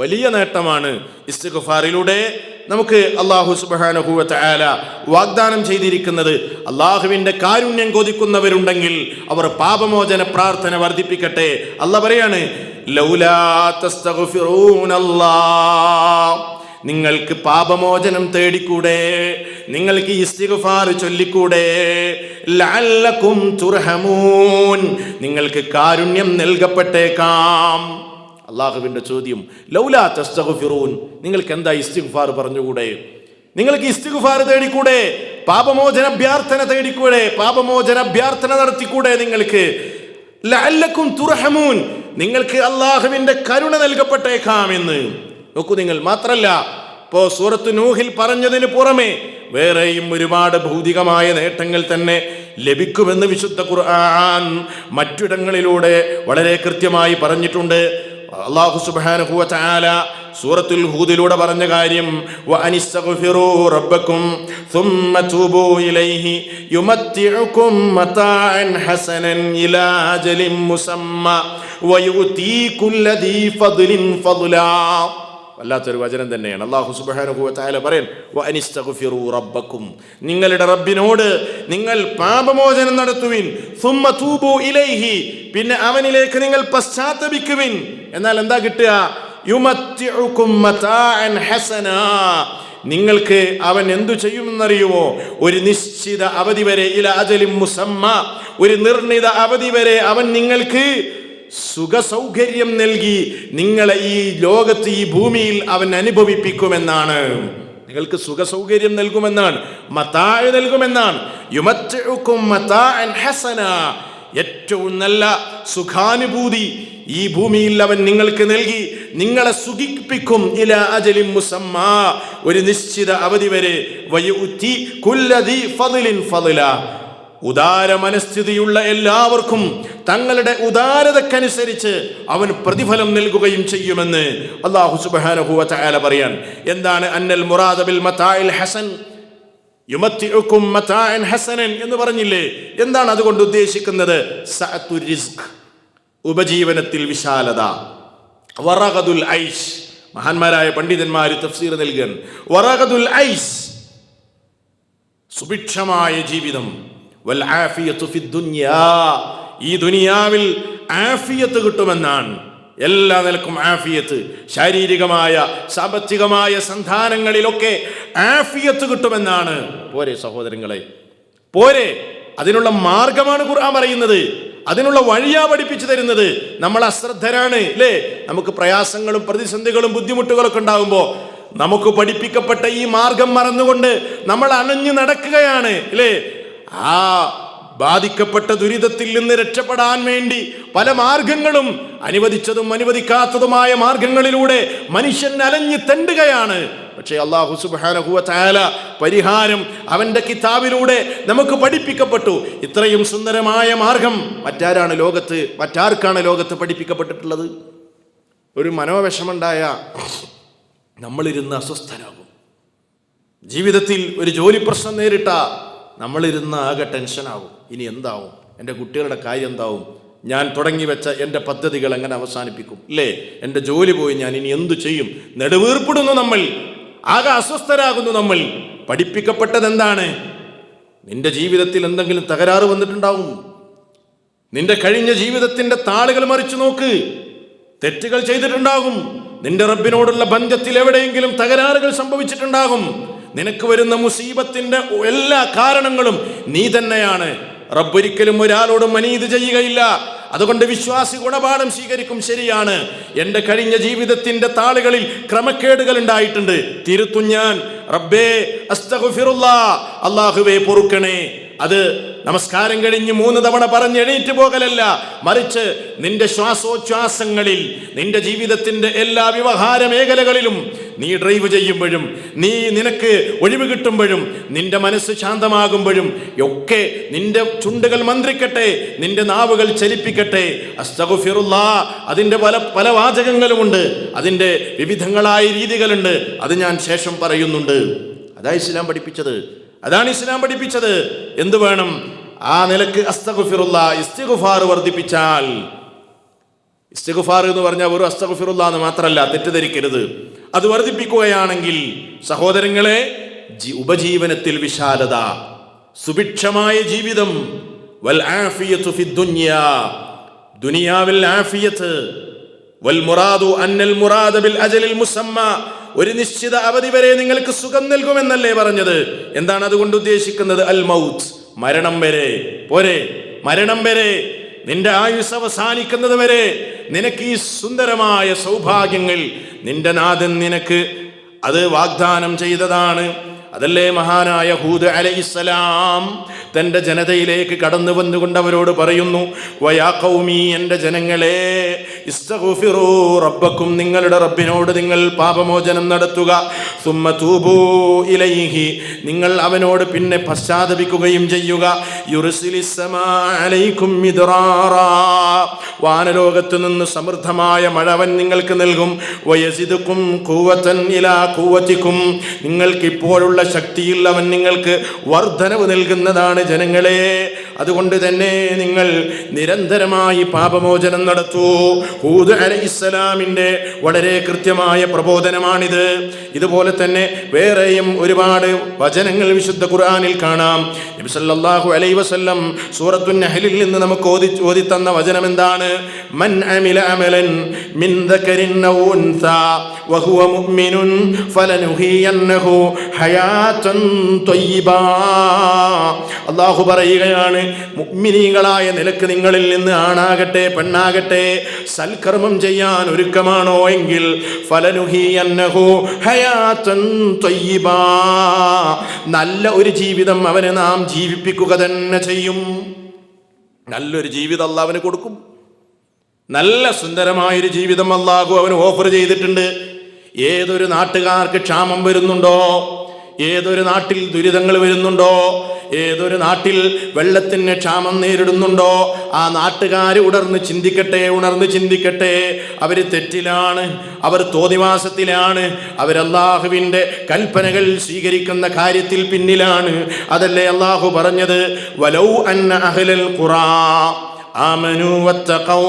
വലിയ നേട്ടമാണ് ഇസ്തിഗ്ഫാറിലൂടെ നമുക്ക് അല്ലാഹു സുബ്ഹാനഹു വ തആല വാഗ്ദാനം ചെയ്തിരിക്കുന്നത്. അല്ലാഹുവിൻ്റെ കാരുണ്യം കൊതിക്കുന്നവരുണ്ടെങ്കിൽ അവർ പാപമോചന പ്രാർത്ഥന വർദ്ധിപ്പിക്കട്ടെ. അല്ലാഹ് പറയാണ്, ലൗലാ തസ്തഗ്ഫിറൂനല്ലാഹ്, നിങ്ങൾക്ക് പാപമോചനം തേടിക്കൂടെ? നിങ്ങൾക്ക് ഇസ്തിഗ്ഫാർ ചൊല്ലിക്കൂടെ? ലഅല്ലകും തുർഹമൂൻ, നിങ്ങൾക്ക് കാരുണ്യം നൽകപ്പെട്ടേക്കാം. അള്ളാഹുവിൻ്റെ ചോദ്യം, ലൗലാ തസ്തഗ്ഫിറൂൻ, നിങ്ങൾക്ക് എന്താ ഇസ്തിഗ്ഫാർ പറഞ്ഞുകൂടെ? നിങ്ങൾക്ക് ഇസ്തിഗ്ഫാർ തേടിക്കൂടെ? പാപമോചന അഭ്യർത്ഥന തേടിക്കൂടെ? പാപമോചന അഭ്യർത്ഥന നടത്തിക്കൂടെ നിങ്ങൾക്ക്? ലഅല്ലകും തുർഹമൂൻ, നിങ്ങൾക്ക് അള്ളാഹുവിൻ്റെ കരുണ നൽകപ്പെട്ടേക്കാം എന്ന്. നോക്കൂ നിങ്ങൾ, മാത്രല്ല ഇപ്പോൾ സൂറത്ത് നൂഹിൽ പറഞ്ഞതിന് പുറമെ വേറെയും ഒരുപാട് ഭൗതികമായ നേട്ടങ്ങൾ തന്നെ ലഭിക്കുമെന്ന് വിശുദ്ധ ഖുർആൻ മറ്റിടങ്ങളിലൂടെ വളരെ കൃത്യമായി പറഞ്ഞിട്ടുണ്ട്. അല്ലാഹു സുബ്ഹാനഹു വ തആല സൂറത്തുൽ ഹൂദിലൂടെ പറഞ്ഞ കാര്യം, വഅനിസ്തഗ്ഫിറൂ റബ്ബക്കും സുമ്മ തൂബൂ ഇലൈഹി യുമത്തിഉകും മതാഅൻ ഹസനൻ ഇലാ അജലിൻ മുസമ്മ വയുതി കുല്ലദീ ഫദ്ലിൻ ഫദ്ലാ. വല്ലാത്തൊരു വചനം തന്നെയാണ്. അല്ലാഹു സുബ്ഹാനഹു വ തആല പറയും, വഅനിസ്തഗ്ഫിറൂ റബ്ബക്കും, നിങ്ങളുടെ റബ്ബിനോട് നിങ്ങൾ പാപമോചനം നടത്തുവിൻ. സുമ്മ തൂബൂ ഇലൈഹി, പിന്നെ അവനിലേക്ക് നിങ്ങൾ പശ്ചാത്തപിക്കുവിൻ. എന്നാൽ എന്താ കിട്ടുക? യുമത്തിഉകും മതാഅൻ ഹസനാ, നിങ്ങൾക്ക് അവൻ എന്തു ചെയ്യുമെന്നറിയുമോ? ഒരു നിശ്ചിത അവധി വരെ, ഇല അജലിൻ മുസമ്മ, ഒരു നിർണിത അവധി വരെ അവൻ നിങ്ങൾക്ക് സുഖസൗകര്യം നൽകി നിങ്ങളെ ഈ ലോകത്ത്, ഈ ഭൂമിയിൽ അവൻ അനുഭവിപ്പിക്കുമെന്നാണ്. നിങ്ങൾക്ക് സുഖസൗകര്യം നൽകുമെന്നാണ്, മതാഅ് നൽകുമെന്നാണ്. യുമത്തിഉകും മതാഅൻ ഹസന, ഏറ്റവും നല്ല സുഖാനുഭൂതി ഈ ഭൂമിയിൽ അവൻ നിങ്ങൾക്ക് നൽകി നിങ്ങളെ സുഖിപ്പിക്കും. ഇലാ അജലിൻ മുസമ്മ, ഒരു നിശ്ചിത അവധി വരെ. വയുതി കുല്ലദീ ഫദ്ലിൻ ഫദ്ലാ, ഉദാര മനസ്ഥിതിയുള്ള എല്ലാവർക്കും തങ്ങളുടെ ഉദാരതക്കനുസരിച്ച് അവൻ പ്രതിഫലം നൽകുകയും ചെയ്യുമെന്ന് അല്ലാഹു സുബ്ഹാനഹു വ തആല പറയാൻ. എന്താണ് അന്നൽ മുറാദ ബിൽ മതാഇൽ ഹസൻ, യുമത്തിഉകും മതാഅൻ ഹസനൻ എന്ന് പറഞ്ഞില്ലേ? എന്താണ് അതുകൊണ്ട് ഉദ്ദേശിക്കുന്നത്? സഅത്തുർ റിസ്ക്, ഉപജീവനത്തിൽ വിശാലത. വറഗദുൽ ഐഷ്, മഹാന്മാരായ പണ്ഡിതന്മാർ തഫ്സീർ നൽകുകയാണ്. വറഗദുൽ ഐസ്, സുഭിക്ഷമായ ജീവിതം. വൽ ആഫിയത്തു ഫിദ് ദുനിയാ, ഈ ദുനിയാവിൽ ആഫിയത്ത് കിട്ടുമെന്നാണ്. എല്ലാ നിലക്കും ആഫിയത്ത്, ശാരീരികമായ സാമ്പത്തികമായ സന്ധാനങ്ങളിലൊക്കെ ആഫിയത്ത് കിട്ടുമെന്നാണ്. പോരെ സഹോദരങ്ങളെ, പോരെ? അതിനുള്ള മാർഗമാണ് ഖുർആൻ പറയുന്നത്, അതിനുള്ള വഴിയാ പഠിപ്പിച്ചു തരുന്നത്. നമ്മൾ അശ്രദ്ധരാണ് അല്ലേ? നമുക്ക് പ്രയാസങ്ങളും പ്രതിസന്ധികളും ബുദ്ധിമുട്ടുകളൊക്കെ ഉണ്ടാകുമ്പോൾ നമുക്ക് പഠിപ്പിക്കപ്പെട്ട ഈ മാർഗം മറന്നുകൊണ്ട് നമ്മൾ അണഞ്ഞു നടക്കുകയാണ് അല്ലേ? ആ ബാധിക്കപ്പെട്ട ദുരിതത്തിൽ നിന്ന് രക്ഷപ്പെടാൻ വേണ്ടി പല മാർഗങ്ങളും, അനുവദിച്ചതും അനുവദിക്കാത്തതുമായ മാർഗങ്ങളിലൂടെ മനുഷ്യൻ അലഞ്ഞു തെണ്ടുകയാണ്. പക്ഷേ അല്ലാഹു സുബ്ഹാനഹു വ തആല പരിഹാരം അവന്റെ കിതാബിലൂടെ നമുക്ക് പഠിപ്പിക്കപ്പെട്ടു. ഇത്രയും സുന്ദരമായ മാർഗം മറ്റാർക്കാണ് ലോകത്ത് പഠിപ്പിക്കപ്പെട്ടിട്ടുള്ളത്? ഒരു മനോവിഷമുണ്ടായ നമ്മളിരുന്ന് അസ്വസ്ഥരാകും. ജീവിതത്തിൽ ഒരു ജോലി പ്രശ്നം നേരിട്ട നമ്മളിരുന്ന് ആകെ ടെൻഷനാകും. ഇനി എന്താവും? എൻ്റെ കുട്ടികളുടെ കാര്യം എന്താവും? ഞാൻ തുടങ്ങി വെച്ച എൻ്റെ പദ്ധതികൾ എങ്ങനെ അവസാനിപ്പിക്കും? ഇല്ലേ? എൻ്റെ ജോലി പോയി ഞാൻ ഇനി എന്തു ചെയ്യും? നെടുവീർപ്പിടുന്നു നമ്മൾ, ആകെ അസ്വസ്ഥരാകുന്നു നമ്മൾ. പഠിപ്പിക്കപ്പെട്ടത് എന്താണ്? നിന്റെ ജീവിതത്തിൽ എന്തെങ്കിലും തകരാറ് വന്നിട്ടുണ്ടാവും. നിന്റെ കഴിഞ്ഞ ജീവിതത്തിന്റെ താളുകൾ മറിച്ചു നോക്ക്. തെറ്റുകൾ ചെയ്തിട്ടുണ്ടാകും. നിന്റെ റബ്ബിനോടുള്ള ബന്ധത്തിൽ എവിടെയെങ്കിലും തകരാറുകൾ സംഭവിച്ചിട്ടുണ്ടാകും. നിനക്ക് വരുന്ന മുസീബത്തിന്റെ എല്ലാ കാരണങ്ങളും നീ തന്നെയാണ്. റബ്ബൊരിക്കലും ഒരാളോടും അനീതി ചെയ്യുകയില്ല. അതുകൊണ്ട് വിശ്വാസി ഗുണപാഠം സ്വീകരിക്കും. ശരിയാണ്, എൻ്റെ കഴിഞ്ഞ ജീവിതത്തിന്റെ താളുകളിൽ ക്രമക്കേടുകൾ ഉണ്ടായിട്ടുണ്ട്, തിരുത്തും ഞാൻ. റബ്ബേ അസ്തഗ്ഫിറുല്ലാഹ്, അല്ലാഹുവേ പൊറുക്കണേ. അത് നമസ്കാരം കഴിഞ്ഞ് 3 തവണ പറഞ്ഞ് എണീറ്റ് പോകലല്ല, മറിച്ച് നിന്റെ ശ്വാസോച്ഛ്വാസങ്ങളിൽ, നിന്റെ ജീവിതത്തിന്റെ എല്ലാ വ്യവഹാര മേഖലകളിലും, നീ ഡ്രൈവ് ചെയ്യുമ്പോഴും, നിനക്ക് ഒഴിവ് കിട്ടുമ്പോഴും, നിന്റെ മനസ്സ് ശാന്തമാകുമ്പോഴും ഒക്കെ നിന്റെ ചുണ്ടുകൾ മന്ത്രിക്കട്ടെ, നിന്റെ നാവുകൾ ചലിപ്പിക്കട്ടെ. അസ്തഗ്ഫിറുല്ലാഹ്, അതിൻ്റെ പല വാചകങ്ങളുമുണ്ട്, അതിൻ്റെ വിവിധങ്ങളായ രീതികളുണ്ട്. അത് ഞാൻ ശേഷം പറയുന്നുണ്ട്. അതാണ് ഇസ്ലാം പഠിപ്പിച്ചത്. എന്ത് വേണം? ആ നിലക്ക് അസ്തഗ്ഫിറുല്ലാഹ്, ഇസ്തിഗ്ഫാർ വർദ്ധിപ്പിച്ചാൽ. ഇസ്തിഗ്ഫാർ എന്ന് പറഞ്ഞാൽ ഒരു അസ്തഗ്ഫിറുല്ലാഹ് എന്ന് മാത്രമല്ല, തെറ്റിദ്ധരിക്കരുത്. അത് വർദ്ധിപ്പിക്കുകയാണെങ്കിൽ സഹോദരങ്ങളെ, ഉപജീവനത്തിൽ വിശാലത, സുഭിക്ഷമായ ജീവിതം. വൽ ആഫിയത്തു ഫിദ് ദുനിയാ, ദുനിയാവിൽ ആഫിയത്ത്. വൽ മുറാദു അന്നൽ മുറാദ ബിൽ അജലിൽ മുസമ്മ, ഒരു നിശ്ചിത അവധി വരെ നിങ്ങൾക്ക് സുഖം നൽകുമെന്നല്ലേ പറഞ്ഞത്? എന്താണ് അതുകൊണ്ട് ഉദ്ദേശിക്കുന്നത്? അൽ മൗത്ത്, മരണം വരെ. പോരെ? മരണം വരെ, നിന്റെ ആയുസ് അവസാനിക്കുന്നത് വരെ നിനക്ക് ഈ സുന്ദരമായ സൗഭാഗ്യങ്ങൾ നിന്റെ നാഥൻ നിനക്ക് അത് വാഗ്ദാനം ചെയ്തതാണ്. അതല്ലേ മഹാനായ ഹൂദ് അലൈഹിസ്സലാം തൻ്റെ ജനതയിലേക്ക് കടന്നു വന്നുകൊണ്ട് അവരോട് പറയുന്നു, വയാ ഖൗമി, എൻ്റെ ജനങ്ങളെ, ഇസ്തഗ്ഫിറൂ റബ്ബക്കും, നിങ്ങളുടെ റബ്ബിനോട് നിങ്ങൾ പാപമോചനം നടത്തുക. സുമ്മ തൂബൂ ഇലൈഹി, നിങ്ങൾ അവനോട് പിന്നെ പശ്ചാത്തപിക്കുകയും ചെയ്യുക. യുർസിലിസ് സമാ അലൈക്കും മിദ്റാറാ, വാനലോകത്ത് നിന്ന് സമൃദ്ധമായ മഴ അവൻ നിങ്ങൾക്ക് നൽകും. വയസിദുക്കും ഖുവതൻ ഇലാ ഖുവതിക്കും, നിങ്ങൾക്ക് ഇപ്പോഴുള്ള ശക്തിയിൽ അവൻ നിങ്ങൾക്ക് വർധനവ് നൽകുന്നതാണ്. ജനങ്ങളെ, അതുകൊണ്ട് തന്നെ നിങ്ങൾ നിരന്തരമായി പാപമോചനം നടത്തൂ. ഹൂദ് അലൈഹിസ്സലാമിന്റെ വളരെ കൃത്യമായ പ്രബോധനമാണിത്. ഇതുപോലെ തന്നെ വേറെയും ഒരുപാട് വചനങ്ങൾ വിശുദ്ധ ഖുർആനിൽ കാണാം. നബി സല്ലല്ലാഹു അലൈഹി വസല്ലം സൂറത്തുൻ നഹ്ലിൽ നിന്ന് നമുക്ക് ഓതി തന്ന വചനം എന്താണ്? മൻ അമില അമലൻ മിൻ ദക്കരിൻ ഔ ഉൻസാ വഹുവ മുഅ്മിനുൻ ഫലനുഹിയന്നഹു ഹയാതൻ ത്വയ്യിബാ. അല്ലാഹു പറയുകയാണ്, മുഅ്മിനീകളായ നിലക്ക് നിങ്ങളിൽ നിന്ന് ആണാകട്ടെ പെണ്ണാകട്ടെ സൽക്കർമ്മം ചെയ്യാൻ ഒരുക്കമാണോ എങ്കിൽ ഫലനുഹിയന്നഹു ഹയാതൻ ത്വയ്യിബാ, നല്ല ഒരു ജീവിതം അവനെ നാം ജീവിപ്പിക്കുക തന്നെ ചെയ്യും. നല്ലൊരു ജീവിതം അല്ലാഹു അവന് കൊടുക്കും. നല്ല സുന്ദരമായൊരു ജീവിതം അല്ലാഹു അവന് ഓഫർ ചെയ്തിട്ടുണ്ട്. ഏതൊരു നാട്ടുകാർക്ക് ക്ഷാമം വരുന്നുണ്ടോ, ഏതൊരു നാട്ടിൽ ദുരിതങ്ങൾ വരുന്നുണ്ടോ, ഏതൊരു നാട്ടിൽ വെള്ളത്തിന് ക്ഷാമം നേരിടുന്നുണ്ടോ, ആ നാട്ടുകാർ ഉണർന്ന് ചിന്തിക്കട്ടെ. അവർ തെറ്റിലാണ്, അവർ തോന്നിവാസത്തിലാണ്, അവർ അല്ലാഹുവിൻ്റെ കൽപ്പനകൾ സ്വീകരിക്കുന്ന കാര്യത്തിൽ പിന്നിലാണ്. അതല്ലേ അല്ലാഹു പറഞ്ഞത്, വലൗ അന്ന അഹ്ലൽ ഖുറാ, ആമനൂ വത്തഖൗ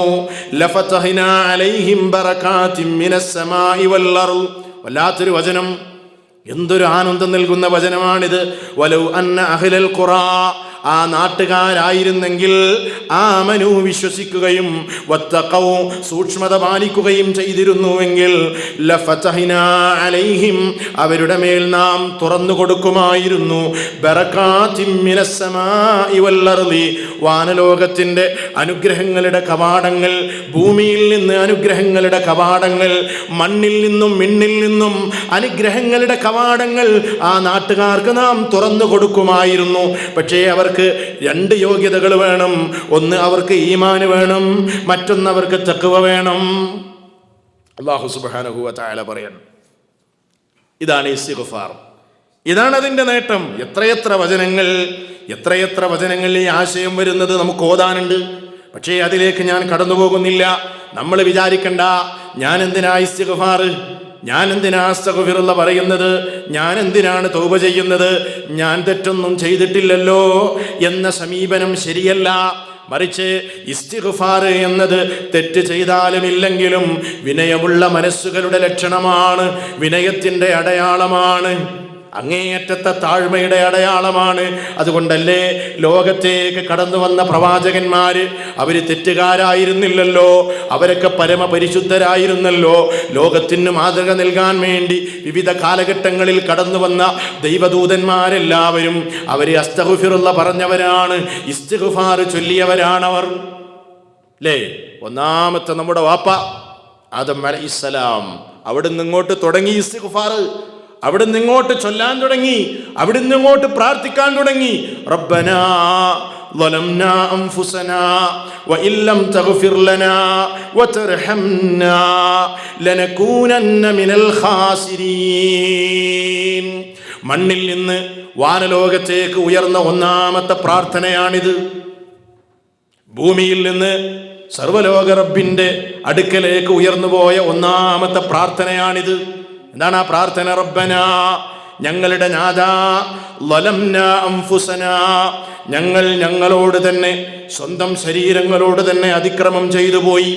ലഫതഹ്നാ അലൈഹിം ബറകാതിൻ മിനസ് സമാഇ വൽ അർള്. വല്ലാത്തൊരു വചനം, എന്തൊരു ആനന്ദം നൽകുന്ന വചനമാണിത്. വലൗ അന്ന അഹ്ലൽ ഖുറാ, ആ നാട്ടുകാരായിരുന്നെങ്കിൽ ആമനു വിശ്വസിക്കുകയും വത്തഖൗ സൂക്ഷ്മത പാലിക്കുകയും ചെയ്തിരുന്നുവെങ്കിൽ ലഫതഹ്നാ അലൈഹിം അവരുടെ മേൽ നാം തുറന്നു കൊടുക്കുമായിരുന്നു ബറകാതിൻ മിനസ് സമാഇ വൽ അർളി വാനലോകത്തിന്റെ അനുഗ്രഹങ്ങളുടെ കവാടങ്ങൾ, ഭൂമിയിൽ നിന്ന് അനുഗ്രഹങ്ങളുടെ കവാടങ്ങൾ, മണ്ണിൽ നിന്നും മിണ്ണിൽ നിന്നും അനുഗ്രഹങ്ങളുടെ കവാടങ്ങൾ ആ നാട്ടുകാർക്ക് നാം തുറന്നു കൊടുക്കുമായിരുന്നു. പക്ഷേ അവർക്ക് രണ്ട് യോഗ്യതകൾ വേണം. ഒന്ന് അവർക്ക് ഈമാന് വേണം, മറ്റൊന്ന് അവർക്ക് തഖ്വ വേണം. അല്ലാഹു സുബ്ഹാനഹു വ തആല പറയുന്നു, ഇതാണ് ഇസ്തിഗ്ഫാർ, ഇതാണ് അതിൻ്റെ നേട്ടം. എത്രയെത്ര വചനങ്ങൾ ഈ ആശയം വരുന്നത് നമുക്ക് ഓതാനുണ്ട്. പക്ഷേ അതിലേക്ക് ഞാൻ കടന്നു പോകുന്നില്ല. നമ്മൾ വിചാരിക്കണ്ട, ഞാൻ എന്തിനാ ഇസ്തിഗ്ഫാർ, ഞാൻ എന്തിനാ അസ്തഗ്ഫിറുള്ള പറയുന്നത്, ഞാൻ എന്തിനാണ് തൗബ ചെയ്യുന്നത്, ഞാൻ തെറ്റൊന്നും ചെയ്തിട്ടില്ലല്ലോ എന്ന സമീപനം ശരിയല്ല. മറിച്ച് ഇസ്തിഗ്ഫാർ എന്നത് തെറ്റ് ചെയ്താലും ഇല്ലെങ്കിലും വിനയമുള്ള മനസ്സുകളുടെ ലക്ഷണമാണ്, വിനയത്തിൻ്റെ അടയാളമാണ്, അങ്ങേയറ്റത്തെ താഴ്മയുടെ അടയാളമാണ്. അതുകൊണ്ടല്ലേ ലോകത്തേക്ക് കടന്നു വന്ന പ്രവാചകന്മാര് അവര് തെറ്റുകാരായിരുന്നില്ലല്ലോ, അവരൊക്കെ പരമപരിശുദ്ധരായിരുന്നല്ലോ. ലോകത്തിന് മാതൃക നൽകാൻ വേണ്ടി വിവിധ കാലഘട്ടങ്ങളിൽ കടന്നു വന്ന ദൈവദൂതന്മാരെല്ലാവരും അവര് അസ്തഗ്ഫിറുള്ള പറഞ്ഞവരാണ്, ഇസ്തിഗ്ഫാർ ചൊല്ലിയവരാണവർ. അല്ലേ? ഒന്നാമത്തെ നമ്മുടെ വാപ്പ ആദം അലൈഹിസ്സലാം, അവിടുന്ന് ഇങ്ങോട്ട് തുടങ്ങി ഇസ്തിഗ്ഫാർ, അവിടുന്ന് ഇങ്ങോട്ട് ചൊല്ലാൻ തുടങ്ങി, അവിടുന്ന് ഇങ്ങോട്ട് പ്രാർത്ഥിക്കാൻ തുടങ്ങി. റബ്ബനാ ളലംനാ അൻഫുസനാ വഇല്ലം തഗ്ഫിർ ലനാ വതർഹംനാ ലനകൂനന്ന മിനൽ ഖാസിരീൻ. മണ്ണിൽ നിന്ന് വാനലോകത്തേക്ക് ഉയർന്ന ഒന്നാമത്തെ പ്രാർത്ഥനയാണിത്. ഭൂമിയിൽ നിന്ന് സർവലോക റബ്ബിന്റെ അടുക്കലേക്ക് ഉയർന്നുപോയ ഒന്നാമത്തെ പ്രാർത്ഥനയാണിത്. എന്താണ് ആ പ്രാർത്ഥന? റബ്ബനാ, ഞങ്ങളുടെ നാഥാ, ളലംനാ അൻഫുസനാ, ഞങ്ങളോട് തന്നെ, സ്വന്തം ശരീരങ്ങളോട് തന്നെ അതിക്രമം ചെയ്തു പോയി.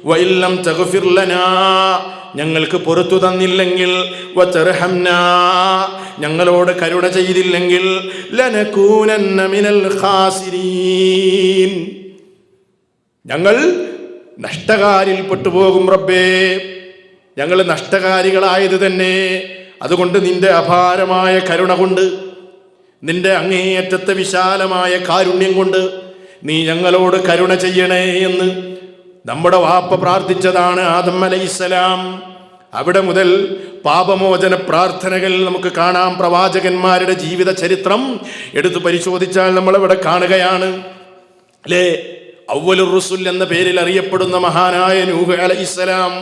വഇല്ലം തഗ്ഫിർ ലനാ, ഞങ്ങൾക്ക് പുറത്തു തന്നില്ലെങ്കിൽ, വതർഹംനാ, ഞങ്ങളോട് കരുണ ചെയ്തില്ലെങ്കിൽ, ലനകൂനന്ന മിനൽ ഖാസിരീൻ, ഞങ്ങൾ നഷ്ടകാരിൽ പെട്ടുപോകും റബ്ബേ, ഞങ്ങൾ നഷ്ടകാരികളായത് തന്നെ. അതുകൊണ്ട് നിന്റെ അപാരമായ കരുണ കൊണ്ട്, നിന്റെ അങ്ങേയറ്റത്തെ വിശാലമായ കാരുണ്യം കൊണ്ട് നീ ഞങ്ങളോട് കരുണ ചെയ്യണേ എന്ന് നമ്മുടെ വാപ്പ പ്രാർത്ഥിച്ചതാണ് ആദം അലൈഹിസ്സലാം. അവിടെ മുതൽ പാപമോചന പ്രാർത്ഥനകൾ നമുക്ക് കാണാം. പ്രവാചകന്മാരുടെ ജീവിത ചരിത്രം എടുത്തു പരിശോധിച്ചാൽ നമ്മളവിടെ കാണുകയാണ്. അല്ലേ? അവ്വലുർ റുസുൽ എന്ന പേരിൽ അറിയപ്പെടുന്ന മഹാനായ നൂഹ് അലൈഹിസ്സലാം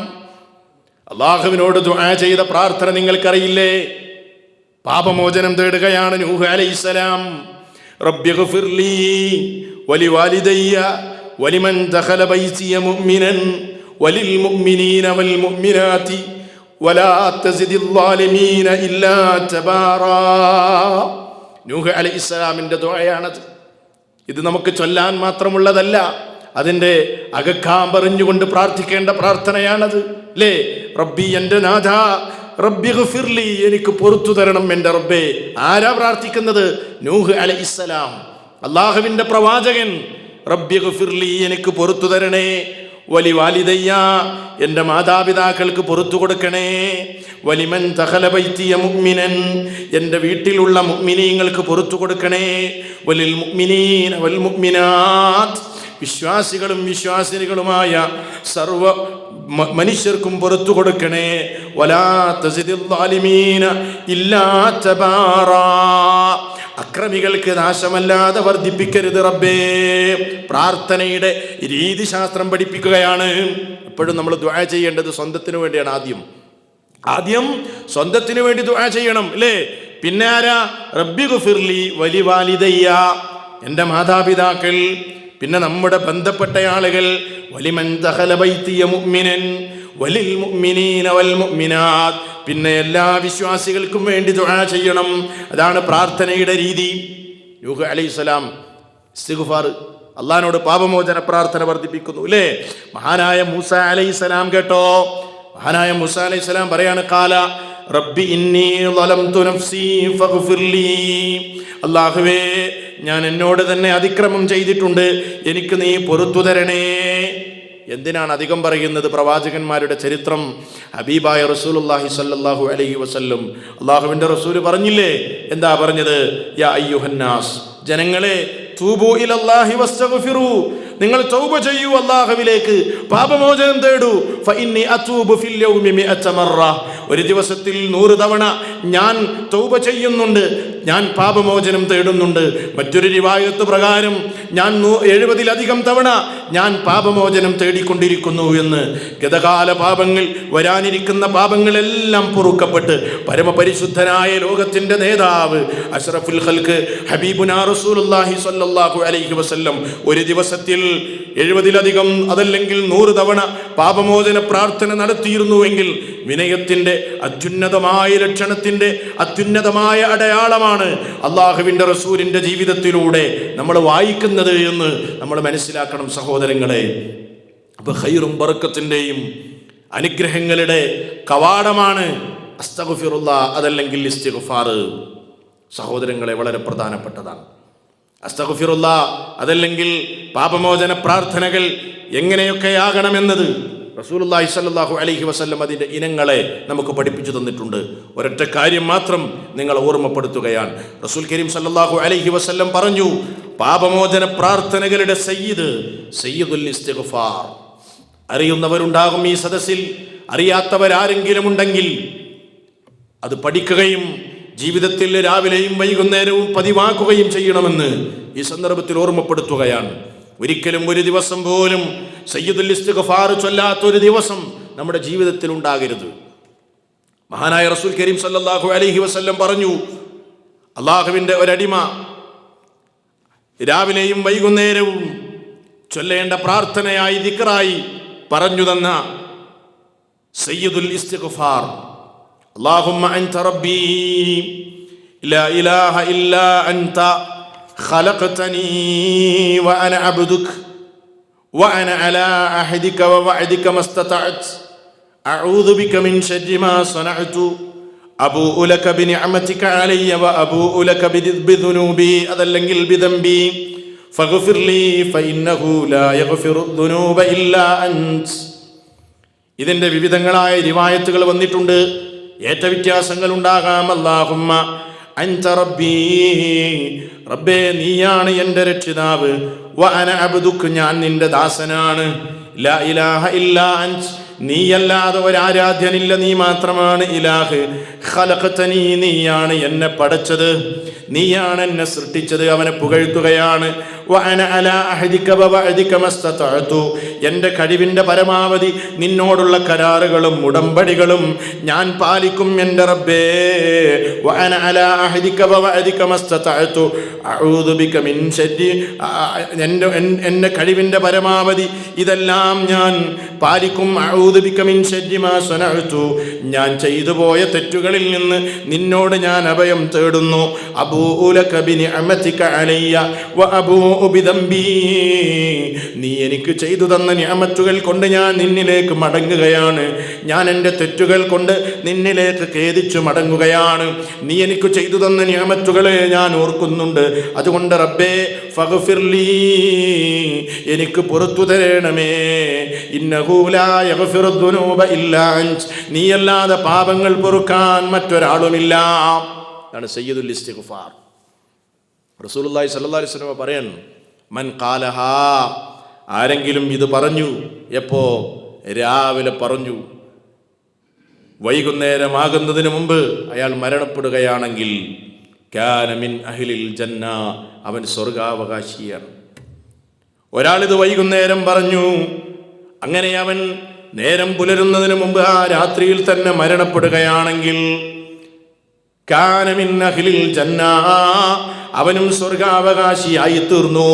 അള്ളാഹുവിനോട് ദുആ ചെയ്ത പ്രാർത്ഥന നിങ്ങൾക്കറിയില്ലേ? പാപമോചനം തേടുകയാണ് നൂഹ് അലൈഹിസ്സലാം. റബ്ബിഗ്ഫിർലി വലിവാലിദയ്യ വലിമൻ ദഖല ബൈതിയ മുഅ്മിനൻ വലിൽ മുഅ്മിനീന വൽ മുഅ്മിനാതി വലാ തസിദിൽ ളാലിമീന ഇല്ലാ തബാറാ. നൂഹ് അലൈഹിസ്സലാമിന്റെ ദുആയാണത്. ഇത് നമുക്ക് ചൊല്ലാൻ മാത്രമുള്ളതല്ല, അതിൻ്റെ അകക്കാമ്പറിഞ്ഞുകൊണ്ട് പ്രാർത്ഥിക്കേണ്ട പ്രാർത്ഥനയാണത്. അല്ലേ? റബ്ബി, എൻ്റെ നാഥ, റബ്ബിഗ്ഫിർലി, എനിക്ക് പുറത്തു തരണം എൻ്റെ റബ്ബേ. ആരാ പ്രാർത്ഥിക്കുന്നത്? നൂഹ് അലൈഹിസ്സലാം, അള്ളാഹുവിൻ്റെ പ്രവാചകൻ. റബ്ബിഗ്ഫിർലി, എനിക്ക് പുറത്തു തരണേ. വലിവാലിദയ്യ, എൻ്റെ മാതാപിതാക്കൾക്ക് പുറത്തു കൊടുക്കണേ. വലിമൻ ദഖല ബൈതിയ മുഅ്മിനൻ, എൻ്റെ വീട്ടിലുള്ള മുഅ്മിനീങ്ങൾക്ക് പുറത്തു കൊടുക്കണേ. വലിൽ മുഅ്മിനീന വൽ മുഅ്മിനാത്ത്, വിശ്വാസികളും വിശ്വാസിനികളുമായ സർവ മനുഷ്യർക്കും പുറത്തു കൊടുക്കണേ. വലാ തസിദിൽ ളാലിമീന ഇല്ലാ തബാറാ, അക്രമികൾക്ക് നാശമല്ലാതെ വർദ്ധിപ്പിക്കരുത് റബ്ബേ. പ്രാർത്ഥനയുടെ രീതിശാസ്ത്രം പഠിപ്പിക്കുകയാണ്. എപ്പോഴും നമ്മൾ ദുആ ചെയ്യേണ്ടത് സ്വന്തത്തിന് വേണ്ടിയാണ്. ആദ്യം സ്വന്തത്തിന് വേണ്ടി ദുആ ചെയ്യണം, അല്ലേ? പിന്നെ ആരാ? റബ്ബിഗ്ഫിർലി വലിവാലിദയ്യ, എൻ്റെ മാതാപിതാക്കൾ. പിന്നെ നമ്മുടെ ബന്ധപ്പെട്ട ആളുകൾ. വലിമൻ ദഖല ബൈതിയ മുഅ്മിനൻ വലിൽ മുഅ്മിനീന വൽ മുഅ്മിനാത്ത്, പിന്നെ എല്ലാ വിശ്വാസികൾക്കും വേണ്ടി ദുആ ചെയ്യണം. അതാണ് പ്രാർത്ഥനയുടെ രീതി. നൂഹ് അലൈഹിസ്സലാം ഇസ്തിഗ്ഫാർ അള്ളാഹിനോട് പാപമോചന പ്രാർത്ഥന വർദ്ധിപ്പിക്കുന്നു. അല്ലേ? മഹാനായ മൂസ അലൈഹിസ്സലാം കേട്ടോ, മഹാനായ മൂസ അലൈഹിസ്സലാം പറയാണ്, ഖാല റബ്ബി ഇന്നി ളലംതു നഫ്സി ഫഗ്ഫിർലി. അല്ലാഹുവേ, ഞാൻ എന്നോട് തന്നെ അതിക്രമം ചെയ്തിട്ടുണ്ട്, എനിക്ക് നീ പൊറുത്തു തരണേ. എന്തിനാണ് അധികം പറയുന്നത്? പ്രവാചകന്മാരുടെ ചരിത്രം ഹബീബായ റസൂലുള്ളാഹി സ്വല്ലല്ലാഹു അലൈഹി വസല്ലം, അള്ളാഹുവിൻ്റെ റസൂല് പറഞ്ഞില്ലേ? എന്താ പറഞ്ഞത്? യാ അയ്യുഹന്നാസ്, ജനങ്ങളെ, തൂബു ഇലല്ലാഹി വസ്തഗ്ഫിറു, നിങ്ങൾ തൗബ ചെയ്യൂ, അല്ലാഹുവിലേക്ക് പാപമോചനം തേടൂ. ഫഇന്നി അതൂബു ഫിൽ യൗമി 100 മറ, ഒരു ദിവസത്തിൽ 100 തവണ ഞാൻ തൗബ ചെയ്യുന്നുണ്ട്, ഞാൻ പാപമോചനം തേടുന്നുണ്ട്. മറ്റൊരു റിവായത്ത് പ്രകാരം ഞാൻ 70-ലധികം തവണ ഞാൻ പാപമോചനം തേടിക്കൊണ്ടിരിക്കുന്നു എന്ന്. ഗതകാല പാപങ്ങൾ, വരാനിരിക്കുന്ന പാപങ്ങളെല്ലാം പൊറുക്കപ്പെട്ട് പരമപരിശുദ്ധനായ ലോകത്തിന്റെ നേതാവ് അഷ്റഫുൽ ഖൽഖ് ഹബീബുനാ റസൂലുള്ളാഹി സ്വല്ലല്ലാഹു അലൈഹി വസല്ലം ഒരു ദിവസത്തിൽ 70-ലധികം, അതല്ലെങ്കിൽ 100 തവണ പാപമോചന പ്രാർത്ഥന നടത്തിയിരുന്നുവെങ്കിൽ വിനയത്തിന്റെ അത്യുന്നതമായ ലക്ഷണത്തിന്റെ അത്യുന്നതമായ അടയാളമാണ് അള്ളാഹുവിൻ്റെ റസൂലിന്റെ ജീവിതത്തിലൂടെ നമ്മൾ വായിക്കുന്നത് എന്ന് നമ്മൾ മനസ്സിലാക്കണം സഹോദരങ്ങളെ. അപ്പൊ ഖൈറും ബറക്കത്തിന്റെയും അനുഗ്രഹങ്ങളുടെ കവാടമാണ് അസ്തഗ്ഫിറുല്ലാഹ്, അതല്ലെങ്കിൽ ഇസ്തിഗ്ഫാർ. സഹോദരങ്ങളെ, വളരെ പ്രധാനപ്പെട്ടതാണ് അസ്തഗ്ഫിറുല്ലാഹ്, അതല്ലെങ്കിൽ പാപമോചന പ്രാർത്ഥനകൾ എങ്ങനെയൊക്കെയാകണമെന്നത് റസൂലുള്ളാഹി സ്വല്ലല്ലാഹു അലൈഹി വസല്ലം അതിൻ്റെ ഇനങ്ങളെ നമുക്ക് പഠിപ്പിച്ചു തന്നിട്ടുണ്ട്. ഒരൊറ്റ കാര്യം മാത്രം നിങ്ങൾ ഓർമ്മപ്പെടുത്തുകയാണ്. റസൂൽ കരീം സ്വല്ലല്ലാഹു അലൈഹി വസല്ലം പറഞ്ഞു, പാപമോചന പ്രാർത്ഥനകളുടെ സയ്യിദുൽ ഇസ്തിഗ്ഫാർ. അറിയുന്നവരുണ്ടാകും ഈ സദസ്സിൽ, അറിയാത്തവരാരെങ്കിലും ഉണ്ടെങ്കിൽ അത് പഠിക്കുകയും ജീവിതത്തിൽ രാവിലെയും വൈകുന്നേരവും പതിവാക്കുകയും ചെയ്യണമെന്ന് ഈ സന്ദർഭത്തിൽ ഓർമ്മപ്പെടുത്തുകയാണ്. ഒരിക്കലും ഒരു ദിവസം പോലും സയ്യിദുൽ ഇസ്തിഗ്ഫാർ ചൊല്ലാത്തൊരു ദിവസം നമ്മുടെ ജീവിതത്തിൽ ഉണ്ടാകരുത്. മഹാനായ റസൂൽ കരീം സല്ലല്ലാഹു അലൈഹി വസല്ലം പറഞ്ഞു, അള്ളാഹുവിൻ്റെ ഒരടിമ രാവിലെയും വൈകുന്നേരവും ചൊല്ലേണ്ട പ്രാർത്ഥനയായി ദിക്റായി പറഞ്ഞു തന്ന സയ്യിദുൽ ഇസ്തിഗ്ഫാർ, അല്ലാഹുമ്മ അൻത റബ്ബി ലാ ഇലാഹ ഇല്ലാ അൻത ഖലഖതനി വഅന അബ്ദുക വഅന അലാ അഹദിക വവഅദിക മസ്തതഅത് അഊദു ബിക മിൻ ശർരി മാ സനഅതു അബൂഉ ലക ബിനിഅമതിക അലയ്യ വഅബൂഉ ലക ബിദുനൂബി, അതല്ലെങ്കിൽ ബിദംബി, ഫഗ്ഫിർ ലീ ഫഇന്നഹു ലാ യഗ്ഫിറു ദുനൂബ ഇല്ലാ അൻത്. ഇതിന്റെ വിവിധങ്ങളായ റിവായത്തുകൾ വന്നിട്ടുണ്ട്. ഏറ്റ വ്യത്യാസങ്ങൾ ഉണ്ടാകാം. അല്ലാഹുമ്മ അൻത റബ്ബി, റബ്ബേ നീയാണ് എൻ്റെ രക്ഷിതാവ്, വഅന അബ്ദുക, ഞാൻ നിന്റെ ദാസനാണ്, ലാ ഇലാഹ ഇല്ലാ അൻത്, നീയല്ലാതെ ഒരാരാധ്യനില്ല, നീ മാത്രമാണ് ഇലാഹ്, ഖലഖതനി, നീയാണ് എന്നെ പടച്ചത്, നീയാണ് എന്നെ സൃഷ്ടിച്ചത്. അവനെ പുകഴ്ത്തുകയാണ്. വഅന അലാ അഹദിക വവഅദിക മസ്തതഅതു, എൻ്റെ കഴിവിൻ്റെ പരമാവധി നിന്നോടുള്ള കരാറുകളും ഉടമ്പടികളും ഞാൻ പാലിക്കും എൻ്റെ റബ്ബേ. വഅന അലാ അഹദിക വവഅദിക മസ്തതഅതു അഊദു ബിക മിൻ ശർരി, എൻ്റെ കഴിവിൻ്റെ പരമാവധി ഇതെല്ലാം ഞാൻ പാലിക്കും. അഊദു ബിക മിൻ ശർരി മാ സനഅതു, ഞാൻ ചെയ്തു പോയ തെറ്റുകളിൽ നിന്ന് നിന്നോട് ഞാൻ അഭയം തേടുന്നു. അബൂഉ ലക ബിനിഅമതിക അലയ്യ വഅബൂഉ ബിദംബി, നീ എനിക്ക് ചെയ്തു തന്ന നിഅമത്തുകൾ കൊണ്ട് ഞാൻ നിന്നിലേക്ക് മടങ്ങുകയാണ്, ഞാൻ എൻ്റെ തെറ്റുകൾ കൊണ്ട് നിന്നിലേക്ക് ഖേദിച്ചു മടങ്ങുകയാണ്. നീ എനിക്ക് ചെയ്തു തന്ന നിഅമത്തുകളെ ഞാൻ ഓർക്കുന്നുണ്ട്. അതുകൊണ്ട് റബ്ബേ ഫഗ്ഫിർ ലീ, എനിക്ക് പുറത്തു തരണമേ. ഇന്നഹു ലാ യഗ്ഫിറു ദുനൂബ ഇല്ലാ അൻത്, നീയല്ലാതെ പാപങ്ങൾ പൊറുക്കാൻ മറ്റൊരാളുമില്ല. ആണ് സയ്യിദുൽ ഇസ്തിഗ്ഫാർ. റസൂലുള്ളാഹി സ്വല്ലല്ലാഹു അലൈഹി വസല്ലം പറയുന്നു, മൻ ഖാലഹാ, ആരെങ്കിലും ഇത് പറഞ്ഞു, എപ്പോ? രാവിലെ പറഞ്ഞു, വൈകുന്നേരമാകുന്നതിന് മുമ്പ് അയാൾ മരണപ്പെടുകയാണെങ്കിൽ കാന മിൻ അഹ്ലിൽ ജന്ന, അവൻ സ്വർഗാവകാശിയാണ്. ഒരാളിത് വൈകുന്നേരം പറഞ്ഞു, അങ്ങനെ അവൻ നേരം പുലരുന്നതിന് മുമ്പ് ആ രാത്രിയിൽ തന്നെ മരണപ്പെടുകയാണെങ്കിൽ കാന മിൻ അഹ്ലിൽ ജന്ന, അവനും സ്വർഗാവകാശിയായി തീർന്നു.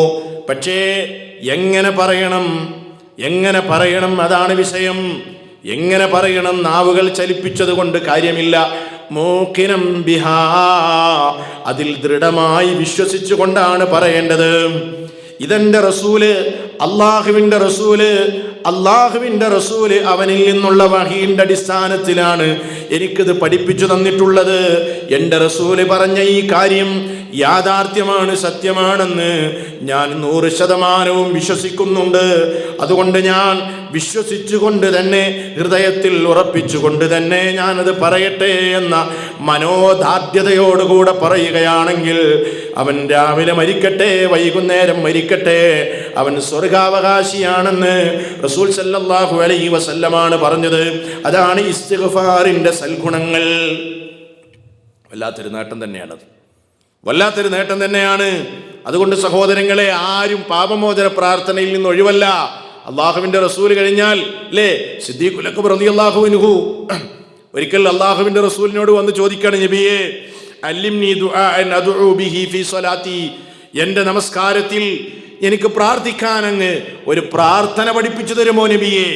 പക്ഷേ എങ്ങനെ പറയണം, അതാണ് വിഷയം. എങ്ങനെ പറയണം? നാവുകൾ ചലിപ്പിച്ചത് കൊണ്ട് കാര്യമില്ല. മൂക്കിനം ബിഹാ, അതിൽ ദൃഢമായി വിശ്വസിച്ചുകൊണ്ടാണ് പറയേണ്ടത്. ഇതെന്റെ റസൂല്, അള്ളാഹുവിന്റെ റസൂല് അവനിൽ നിന്നുള്ള വഹീന്റെ അടിസ്ഥാനത്തിലാണ് എനിക്കിത് പഠിപ്പിച്ചു തന്നിട്ടുള്ളത്. എൻ്റെ റസൂല് പറഞ്ഞ ഈ കാര്യം യാഥാർത്ഥ്യമാണ്, സത്യമാണെന്ന് ഞാൻ 100% വിശ്വസിക്കുന്നുണ്ട്. അതുകൊണ്ട് ഞാൻ വിശ്വസിച്ചുകൊണ്ട് തന്നെ, ഹൃദയത്തിൽ ഉറപ്പിച്ചുകൊണ്ട് തന്നെ ഞാനത് പറയട്ടെ എന്ന മനോദാർഢ്യതയോടുകൂടെ പറയുകയാണെങ്കിൽ അവൻ രാവിലെ മരിക്കട്ടെ, വൈകുന്നേരം മരിക്കട്ടെ, അവൻ സ്വർഗാവകാശിയാണെന്ന് റസൂൽ സല്ലല്ലാഹു അലൈഹി വസല്ലമാണ് പറഞ്ഞത്. അതാണ് ഇസ്തിഗ്ഫാറിന്റെ സൽഗുണങ്ങൾ. വല്ലാത്തൊരു നേട്ടം തന്നെയാണത്, വല്ലാത്തൊരു നേട്ടം തന്നെയാണ്. അതുകൊണ്ട് സഹോദരങ്ങളെ, ആരും പാപമോചന പ്രാർത്ഥനയിൽ നിന്ന് ഒഴിവല്ല. അള്ളാഹുവിന്റെ റസൂൽ കഴിഞ്ഞാൽ അല്ലേ, സിദ്ദീഖുൽ അക്ബർ റളിയല്ലാഹു അൻഹു ഒരിക്കൽ അള്ളാഹുവിന്റെ റസൂലിനോട് വന്ന് ചോദിക്കാണ്, നബിയേ അല്ലിംനി ദുആഅൻ അദ്ഉ ബിഹി ഫീ സ്വലാത്തി, എൻ്റെ നമസ്കാരത്തിൽ എനിക്ക് പ്രാർത്ഥിക്കാൻ അങ്ങ് ഒരു പ്രാർത്ഥന പഠിപ്പിച്ചു തരുമോ നബിയേ?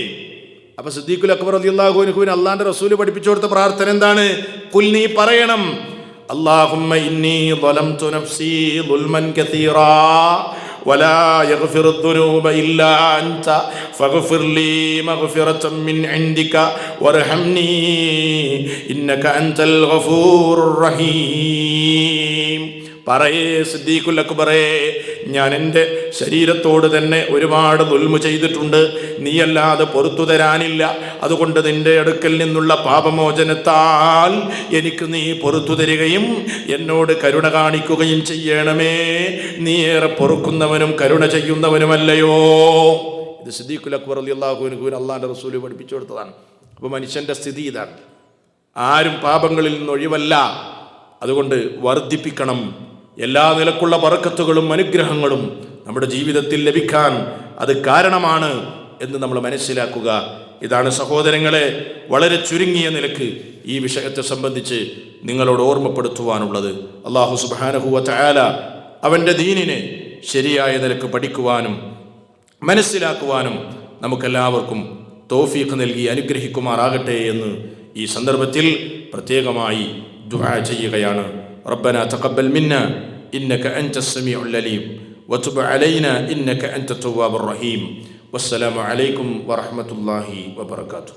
അപ്പൊ സിദ്ദീഖുൽ അക്ബർ റളിയല്ലാഹു അൻഹുവിന് അള്ളാഹുവിന്റെ റസൂൽ പഠിപ്പിച്ചു കൊടുത്ത പ്രാർത്ഥന എന്താണ്? ഖുൽ, നീ പറയണം, اللهم إني ظلمت نفسي ظلما كثيرا ولا يغفر الذنوب إلا أنت فاغفر لي مغفرة من عندك وارحمني إنك أنت الغفور الرحيم. പറയേ സിദ്ദീഖുൽ അക്ബറേ, ഞാൻ എൻ്റെ ശരീരത്തോട് തന്നെ ഒരുപാട് ദുൽമ ചെയ്തിട്ടുണ്ട്, നീയല്ലാതെ പുറത്തു തരാനില്ല. അതുകൊണ്ട് നിന്റെ അടുക്കൽ നിന്നുള്ള പാപമോചനത്താൽ എനിക്ക് നീ പുറത്തു തരികയും എന്നോട് കരുണ കാണിക്കുകയും ചെയ്യണമേ. നീ ഏറെ പൊറുക്കുന്നവനും കരുണ ചെയ്യുന്നവനുമല്ലയോ. ഇത് സിദ്ദീഖുൽ അക്ബർ റളിയല്ലാഹു അൻഹു അള്ളാഹുവിന്റെ റസൂൽ പഠിപ്പിച്ചു കൊടുത്തതാണ്. അപ്പോൾ മനുഷ്യന്റെ സ്ഥിതി ഇതാണ്, ആരും പാപങ്ങളിൽ നിന്ന് ഒഴിവല്ല. അതുകൊണ്ട് വർദ്ധിപ്പിക്കണം. എല്ലാ നിലക്കുള്ള ബറക്കത്തുകളും അനുഗ്രഹങ്ങളും നമ്മുടെ ജീവിതത്തിൽ ലഭിക്കാൻ അത് കാരണമാണ് എന്ന് നമ്മൾ മനസ്സിലാക്കുക. ഇതാണ് സഹോദരങ്ങളെ വളരെ ചുരുങ്ങിയ നിലക്ക് ഈ വിഷയത്തെ സംബന്ധിച്ച് നിങ്ങളോട് ഓർമ്മപ്പെടുത്തുവാനുള്ളത്. അല്ലാഹു സുബ്ഹാനഹു വ തആല അവൻ്റെ ദീനിനെ ശരിയായ നിലക്ക് പഠിക്കുവാനും മനസ്സിലാക്കുവാനും നമുക്കെല്ലാവർക്കും തൗഫീഖ് നൽകി അനുഗ്രഹിക്കുമാറാകട്ടെ എന്ന് ഈ സന്ദർഭത്തിൽ പ്രത്യേകമായി ദുആ ചെയ്യുകയാണ്. ربنا تقبل منا إنك أنت السميع العليم وتب علينا إنك أنت التواب الرحيم. والسلام عليكم ورحمة الله وبركاته.